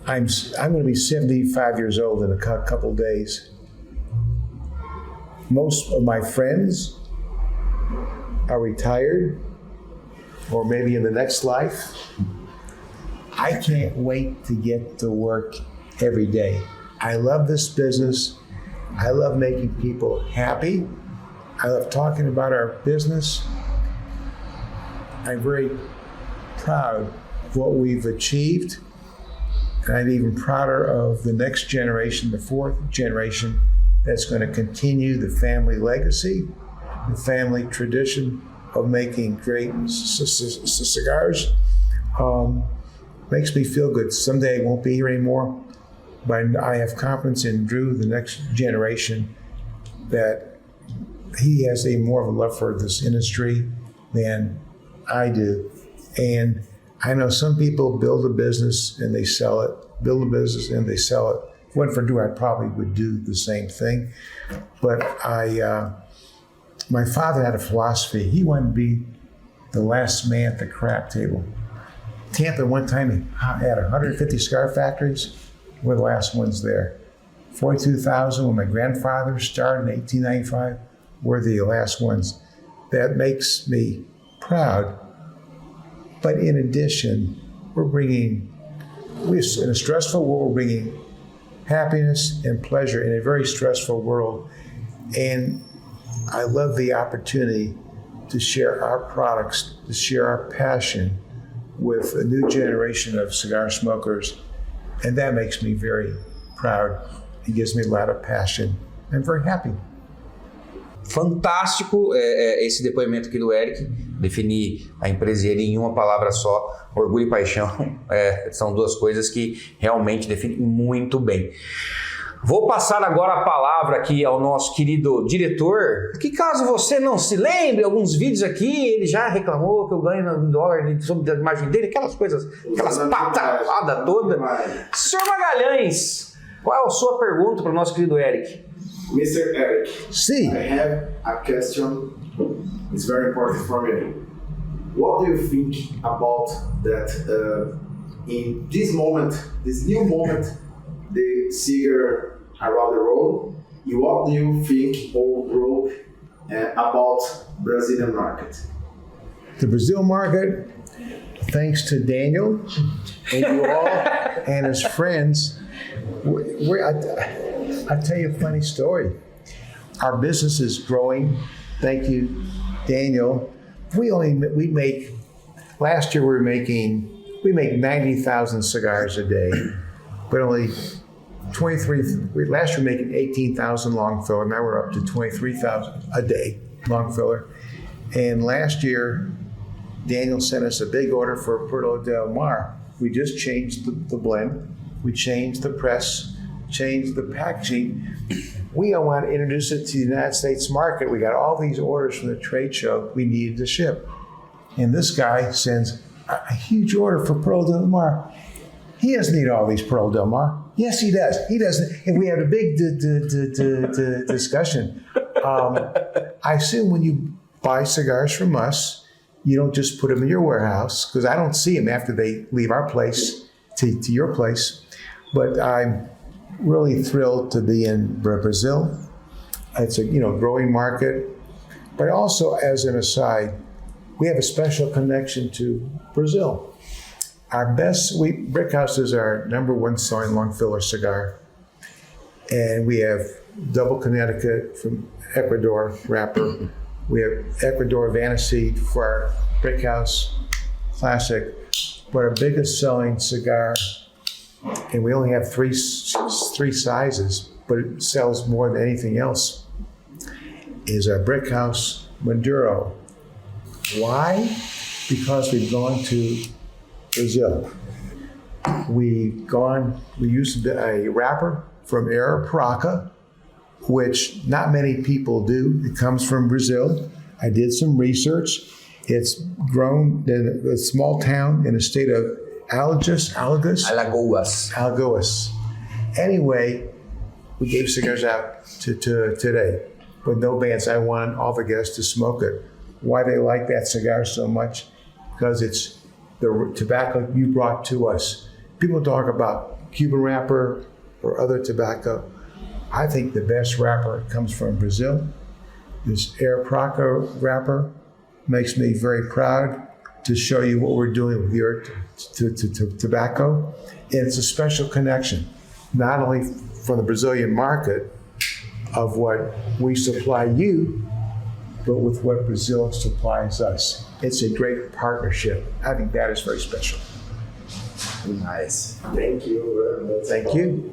I'm going to be 75 years old in a couple of days. Most of my friends are retired, or maybe in the next life. I can't wait to get to work every day. I love this business. I love making people happy. I love talking about our business. I'm very proud of what we've achieved. And I'm even prouder of the next generation, the 4th generation, that's going to continue the family legacy, the family tradition of making great cigars. Makes me feel good. Someday I won't be here anymore, but I have confidence in Drew, the next generation, that he has more of a love for this industry than I do. And I know some people build a business and they sell it, build a business and they sell it. If it wasn't for Drew, I probably would do the same thing. But my father had a philosophy. He wanted to be the last man at the crap table. Tampa, one time, he had 150 cigar factories. We're the last ones there. 42,000 when my grandfather started in 1895. We're the last ones. That makes me proud. But in addition, in a stressful world, we're bringing happiness and pleasure in a very stressful world. And I love the opportunity to share our products, to share our passion with a new generation of cigar smokers. And that makes me very proud. It gives me a lot of passion. I'm very happy. Fantástico esse depoimento aqui do Eric. Definir a empresa em uma palavra só, orgulho e paixão, são duas coisas que realmente definem muito bem. Vou passar agora a palavra aqui ao nosso querido diretor, que caso você não se lembre, alguns vídeos aqui, ele já reclamou que eu ganho em dólar sobre a imagem dele, aquelas coisas, aquelas pataquadas todas. Senhor Magalhães, qual é a sua pergunta para o nosso querido Eric? Mr. Eric, Sim. I have a question. It's very important for me. What do you think about that in this moment, this new moment, the cigar around the world? What do you think overall about Brazilian market? The Brazil market, thanks to Daniel and you all and his friends, I'll tell you a funny story. Our business is growing. Thank you, Daniel. Last year we make 90,000 cigars a day, but only 23, last year we were making 18,000 long filler. Now we're up to 23,000 a day long filler. And last year, Daniel sent us a big order for Puerto del Mar. We just changed the blend. We changed the press, changed the packaging. We want to introduce it to the United States market. We got all these orders from the trade show we needed to ship. And this guy sends a huge order for Puerto del Mar. He doesn't need all these Puerto del Mar. Yes, he does. He doesn't. And we had a big discussion. I assume when you buy cigars from us, you don't just put them in your warehouse, because I don't see them after they leave our place to your place. But I'm really thrilled to be in Brazil. It's a growing market. But also, as an aside, we have a special connection to Brazil. Our Brickhouse is our #1 selling long filler cigar. And we have Double Connecticut from Ecuador wrapper. We have Ecuador Vaniseed for our Brickhouse Classic. But our biggest selling cigar, and we only have three sizes, but it sells more than anything else, is our Brickhouse Maduro. Why? Because we've gone to Brazil. We used a wrapper from Arapiraca, which not many people do. It comes from Brazil. I did some research. It's grown in a small town in the state of Alagoas. Anyway, we gave cigars out to today, but no bands. I want all the guests to smoke it. Why they like that cigar so much? Because it's the tobacco you brought to us. People talk about Cuban wrapper or other tobacco. I think the best wrapper comes from Brazil. This Arapiraca wrapper makes me very proud to show you what we're doing with your tobacco. And it's a special connection, not only from the Brazilian market of what we supply you, but with what Brazil supplies us. It's a great partnership. I think that is very special. Nice. Thank you very much. Thank you.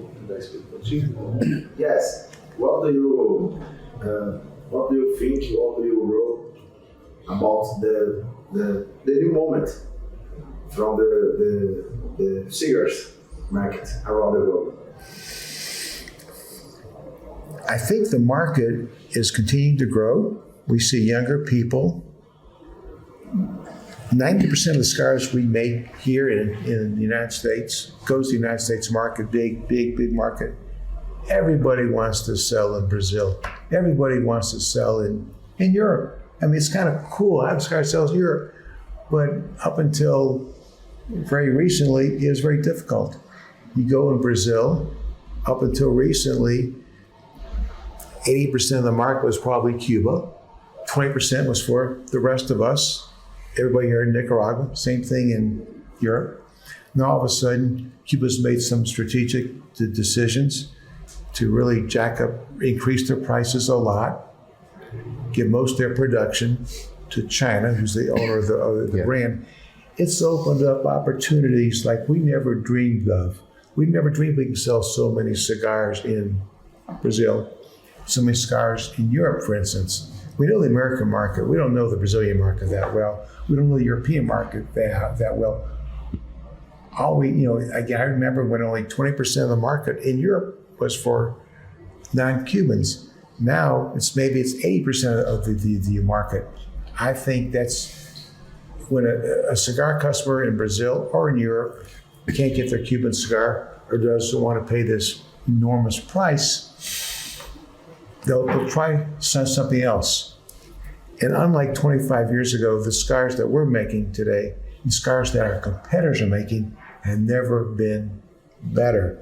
Yes. What do you think? What do you wrote about the new moment from the cigars market around the world? I think the market is continuing to grow. We see younger people. 90% of the cigars we make here in the United States goes to the United States market, big market. Everybody wants to sell in Brazil. Everybody wants to sell in Europe. I mean, it's kind of cool. I have cigar sales in Europe. But up until very recently, it was very difficult. You go in Brazil, up until recently, 80% of the market was probably Cuba. 20% was for the rest of us. Everybody here in Nicaragua, same thing in Europe. Now all of a sudden, Cuba's made some strategic decisions to really increase their prices a lot. give most of their production to China, who's the owner of the brand. It's opened up opportunities like we never dreamed of. We never dreamed we could sell so many cigars in Brazil, so many cigars in Europe, for instance. We know the American market. We don't know the Brazilian market that well. We don't know the European market that well. I remember when only 20% of the market in Europe was for non-Cubans. Now it's 80% of the market. I think that's when a cigar customer in Brazil or in Europe can't get their Cuban cigar or doesn't want to pay this enormous price, they'll try something else. And unlike 25 years ago, the cigars that we're making today, the cigars that our competitors are making, have never been better.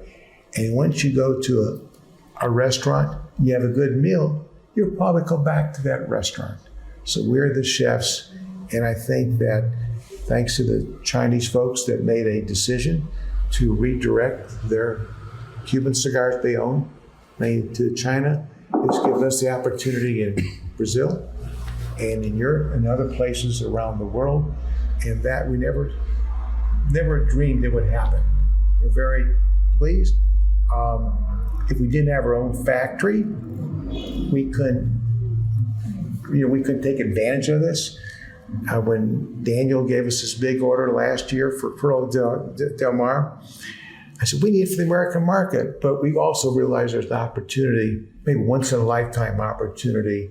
And once you go to a restaurant, you have a good meal, you'll probably go back to that restaurant. So we're the chefs, and I think that thanks to the Chinese folks that made a decision to redirect their Cuban cigars they own made to China, it's given us the opportunity in Brazil and in Europe and other places around the world, and that we never dreamed it would happen. We're very pleased. If we didn't have our own factory, we couldn't take advantage of this. When Daniel gave us this big order last year for Pearl Del Mar, I said, we need it for the American market, but we also realized there's an opportunity, maybe once in a lifetime opportunity,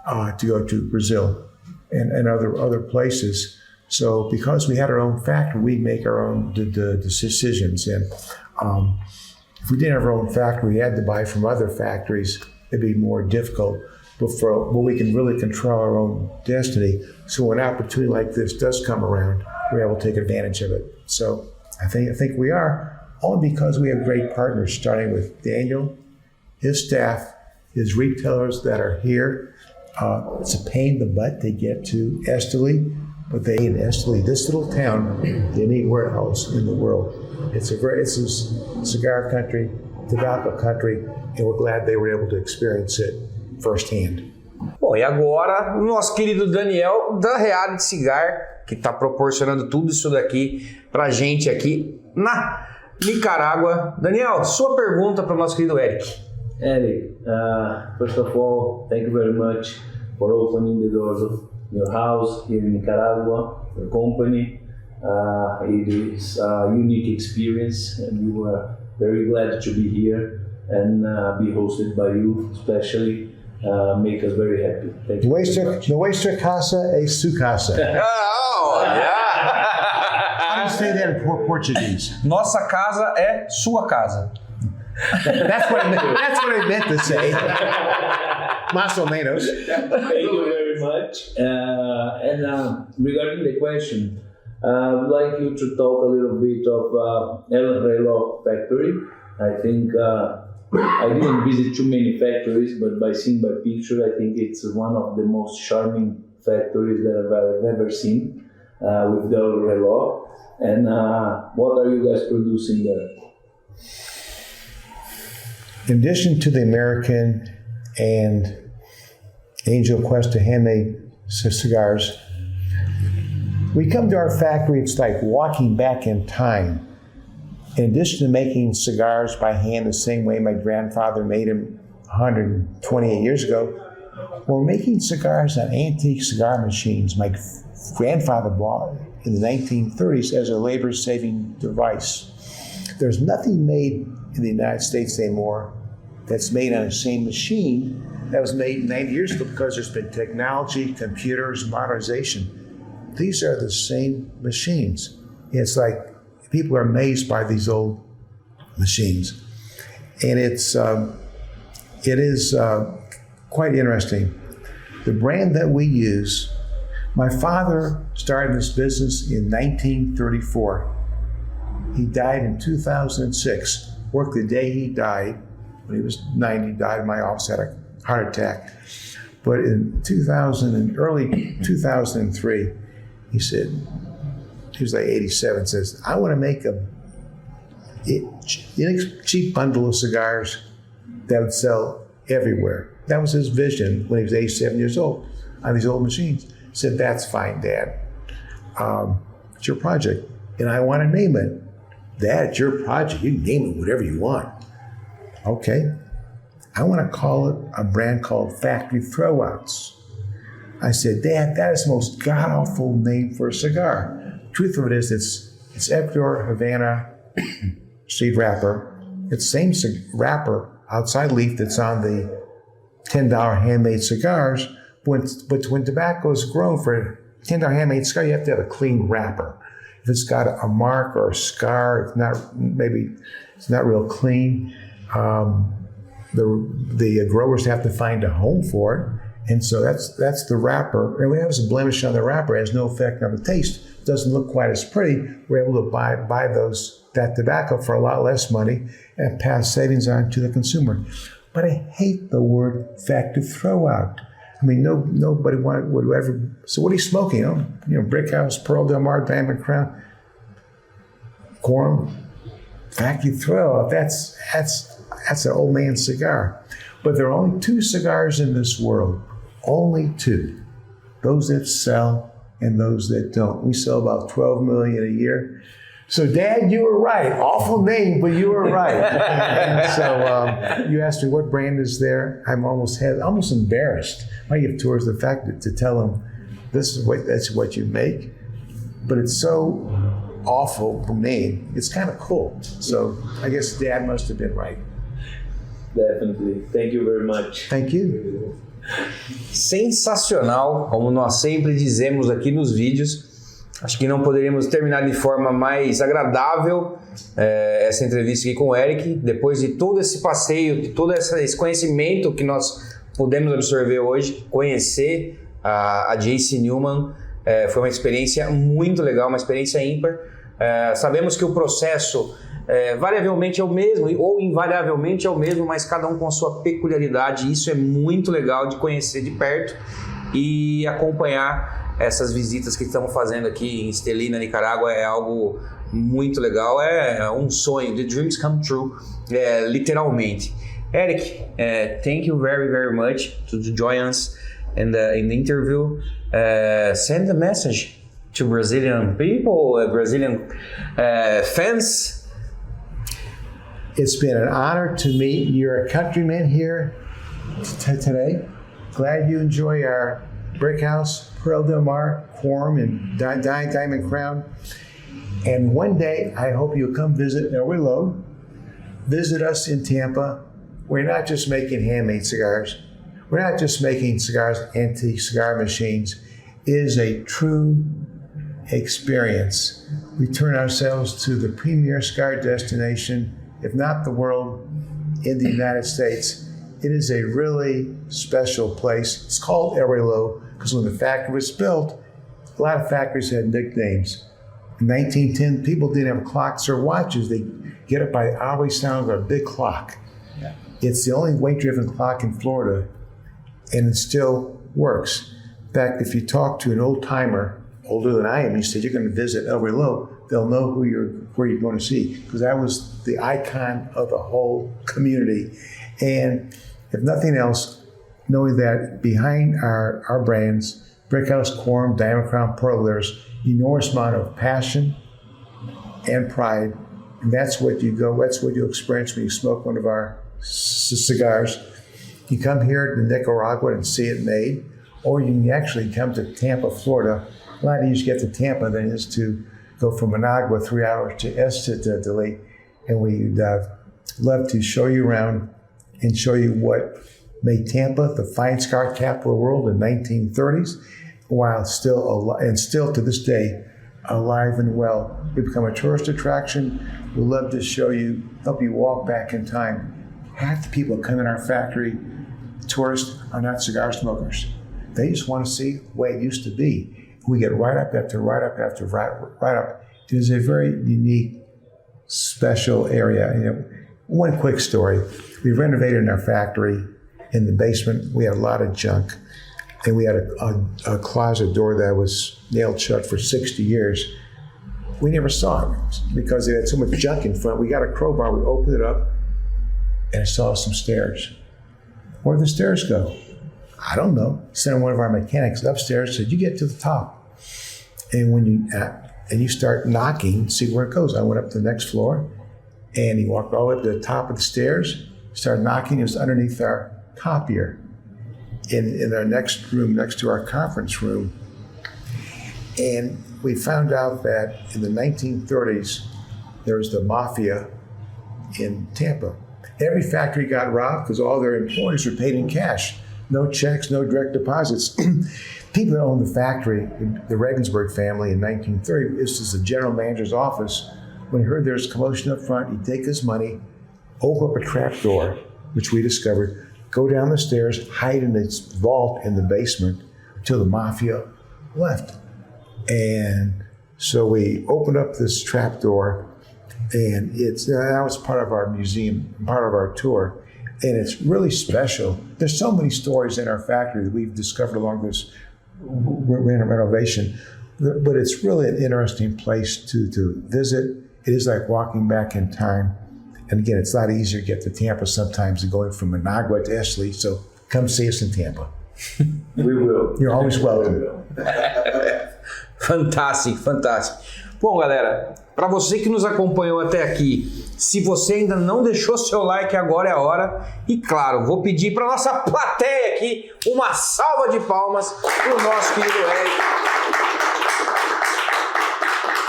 to go to Brazil and other places. So because we had our own factory, we make our own decisions. And if we didn't have our own factory, we had to buy from other factories, it'd be more difficult. But we can really control our own destiny. So when an opportunity like this does come around, we're able to take advantage of it. So I think we are, only because we have great partners, starting with Daniel, his staff, his retailers that are here. It's a pain in the butt to get to Esteli, but they in Esteli, this little town, the only warehouse in the world. It's a cigar country, tobacco country, and we're glad they were able to experience it firsthand. Bom, e agora o nosso querido Daniel da Reality Cigar, que está proporcionando tudo isso daqui pra gente aqui na Nicarágua. Daniel, sua pergunta para o nosso querido Eric. Eric, first of all, thank you very much for opening the doors of your house here in Nicaragua, your company. It is a unique experience, and we were very glad to be here and be hosted by you, especially. Make us very happy. Thank you. Nuestra casa es su casa. Oh, yeah! How do you say that in Portuguese? Nossa casa é sua casa. That's what I meant to say. Más o menos. Thank you very much. And regarding the question, I would like you to talk a little bit of El Reloj factory. I think I didn't visit too many factories, but by seeing by picture, I think it's one of the most charming factories that I've ever seen with the El Reloj. And what are you guys producing there? In addition to the American and Angel Cuesta handmade cigars, we come to our factory, it's like walking back in time. In addition to making cigars by hand the same way my grandfather made them 128 years ago, we're making cigars on antique cigar machines my grandfather bought in the 1930s as a labor-saving device. There's nothing made in the United States anymore that's made on the same machine that was made 90 years ago because there's been technology, computers, modernization. These are the same machines. It's like people are amazed by these old machines. And it is quite interesting. The brand that we use, my father started this business in 1934. He died in 2006. Worked the day he died. When he was 90, died in my office, had a heart attack. But in early 2003, he said, he was like 87, says, I want to make a cheap bundle of cigars that would sell everywhere. That was his vision when he was 87 years old on these old machines. He said, that's fine, Dad. It's your project. And I want to name it. Dad, it's your project. You can name it whatever you want. Okay. I want to call it a brand called Factory Throwouts. I said, Dad, that is the most god-awful name for a cigar. Truth of it is, it's Ecuador Havana seed wrapper. It's the same wrapper, outside leaf, that's on the $10 handmade cigars. But when tobacco is grown for a $10 handmade cigar, you have to have a clean wrapper. If it's got a mark or a scar, it's not real clean. The growers have to find a home for it. And so that's the wrapper. And we have a blemish on the wrapper. It has no effect on the taste. It doesn't look quite as pretty. We're able to buy that tobacco for a lot less money and pass savings on to the consumer. But I hate the word factory throwout. I mean, nobody would ever. So what are you smoking? You know, Brick House, Pearl Del Mar, Diamond Crown, Quorum, factory throwout. That's an old man's cigar. But there are only 2 cigars in this world. Only 2. Those that sell and those that don't. We sell about 12 million a year. So, Dad, you were right. Awful name, but you were right. And so you asked me what brand is there. I'm almost embarrassed. I give tours the fact to tell them that's what you make. But it's so awful name. It's kind of cool. So I guess Dad must have been right. Definitely. Thank you very much. Thank you. Sensacional, como nós sempre dizemos aqui nos vídeos. Acho que não poderíamos terminar de forma mais agradável essa entrevista aqui com o Eric. Depois de todo esse passeio, de todo esse conhecimento que nós pudemos absorver hoje, conhecer a J.C. Newman, foi uma experiência muito legal, uma experiência ímpar. Sabemos que o processo variavelmente é o mesmo ou invariavelmente é o mesmo, mas cada um com a sua peculiaridade. Isso é muito legal de conhecer de perto e acompanhar essas visitas que estamos fazendo aqui em Estelí, na Nicarágua. É algo muito legal, é um sonho, the dreams come true, literalmente. Eric, thank you very, very much to join us in the interview. Send a message to Brazilian people, Brazilian fans. It's been an honor to meet your countrymen here today. Glad you enjoy our Brick House, Pearl Del Mar, Quorum, and Diamond Crown. And one day, I hope you'll come visit El Reloj, visit us in Tampa. We're not just making handmade cigars. We're not just making cigars, antique cigar machines. It is a true experience. We turn ourselves to the premier cigar destination, if not the world, in the United States. It is a really special place. It's called El Reloj because when the factory was built, a lot of factories had nicknames. In 1910, people didn't have clocks or watches. They get up by the hourly sound of a big clock. Yeah. It's the only weight-driven clock in Florida, and it still works. In fact, if you talk to an old-timer, older than I am, you say you're going to visit El Reloj, they'll know where you're going to see, because that was the icon of the whole community. And if nothing else, knowing that behind our brands, Brick House, Quorum, Diamond Crown, Pearl, there's enormous amount of passion and pride, and that's what you experience when you smoke one of our cigars. You come here to Nicaragua and see it made, or you can actually come to Tampa, Florida. A lot easier to get to Tampa than it is to go from Managua 3 hours to Estelí, and we'd love to show you around and show you what made Tampa the fine cigar capital of the world in the 1930s, while still to this day alive and well. We've become a tourist attraction. We'd love to show you, help you walk back in time. Half the people that come in our factory, tourists, are not cigar smokers. They just want to see the way it used to be. We get right up after right up after right up. It is a very unique, special area. One quick story. We renovated in our factory. In the basement, we had a lot of junk. And we had a closet door that was nailed shut for 60 years. We never saw it because they had so much junk in front. We got a crowbar, we opened it up, and I saw some stairs. Where'd the stairs go? I don't know. Sent one of our mechanics upstairs, said, you get to the top. And when you start knocking, see where it goes. I went up to the next floor, and he walked all the way up to the top of the stairs, started knocking. It was underneath our copier in our next room, next to our conference room. And we found out that in the 1930s, there was the mafia in Tampa. Every factory got robbed because all their employees were paid in cash. No checks, no direct deposits. People that owned the factory, the Regensburg family in 1930, this is the general manager's office. When he heard there was commotion up front, he'd take his money, open up a trap door, which we discovered, go down the stairs, hide in its vault in the basement until the mafia left. And so we opened up this trap door, and that was part of our museum, part of our tour. And it's really special. There's so many stories in our factory that we've discovered along this renovation, but it's really an interesting place to visit. It is like walking back in time. And again, it's a lot easier to get to Tampa sometimes than going from Managua to Esley. So come see us in Tampa. We will. You're always welcome. Fantástico, fantástico. Bom, galera, para você que nos acompanhou até aqui, se você ainda não deixou seu like, agora é a hora. E claro, vou pedir para nossa plateia aqui uma salva de palmas para o nosso querido Eric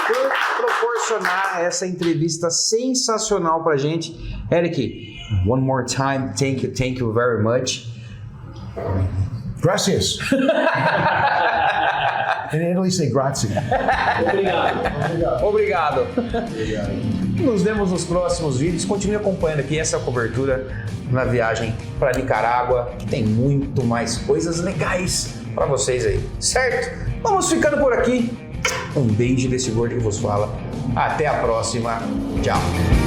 por proporcionar essa entrevista sensacional para a gente. Eric, one more time, thank you very much. Gracias. In Italy, say grazie. Obrigado. Nos vemos nos próximos vídeos. Continue acompanhando aqui essa cobertura na viagem para Nicarágua, que tem muito mais coisas legais para vocês aí, certo? Vamos ficando por aqui. Um beijo desse gordo que vos fala. Até a próxima. Tchau.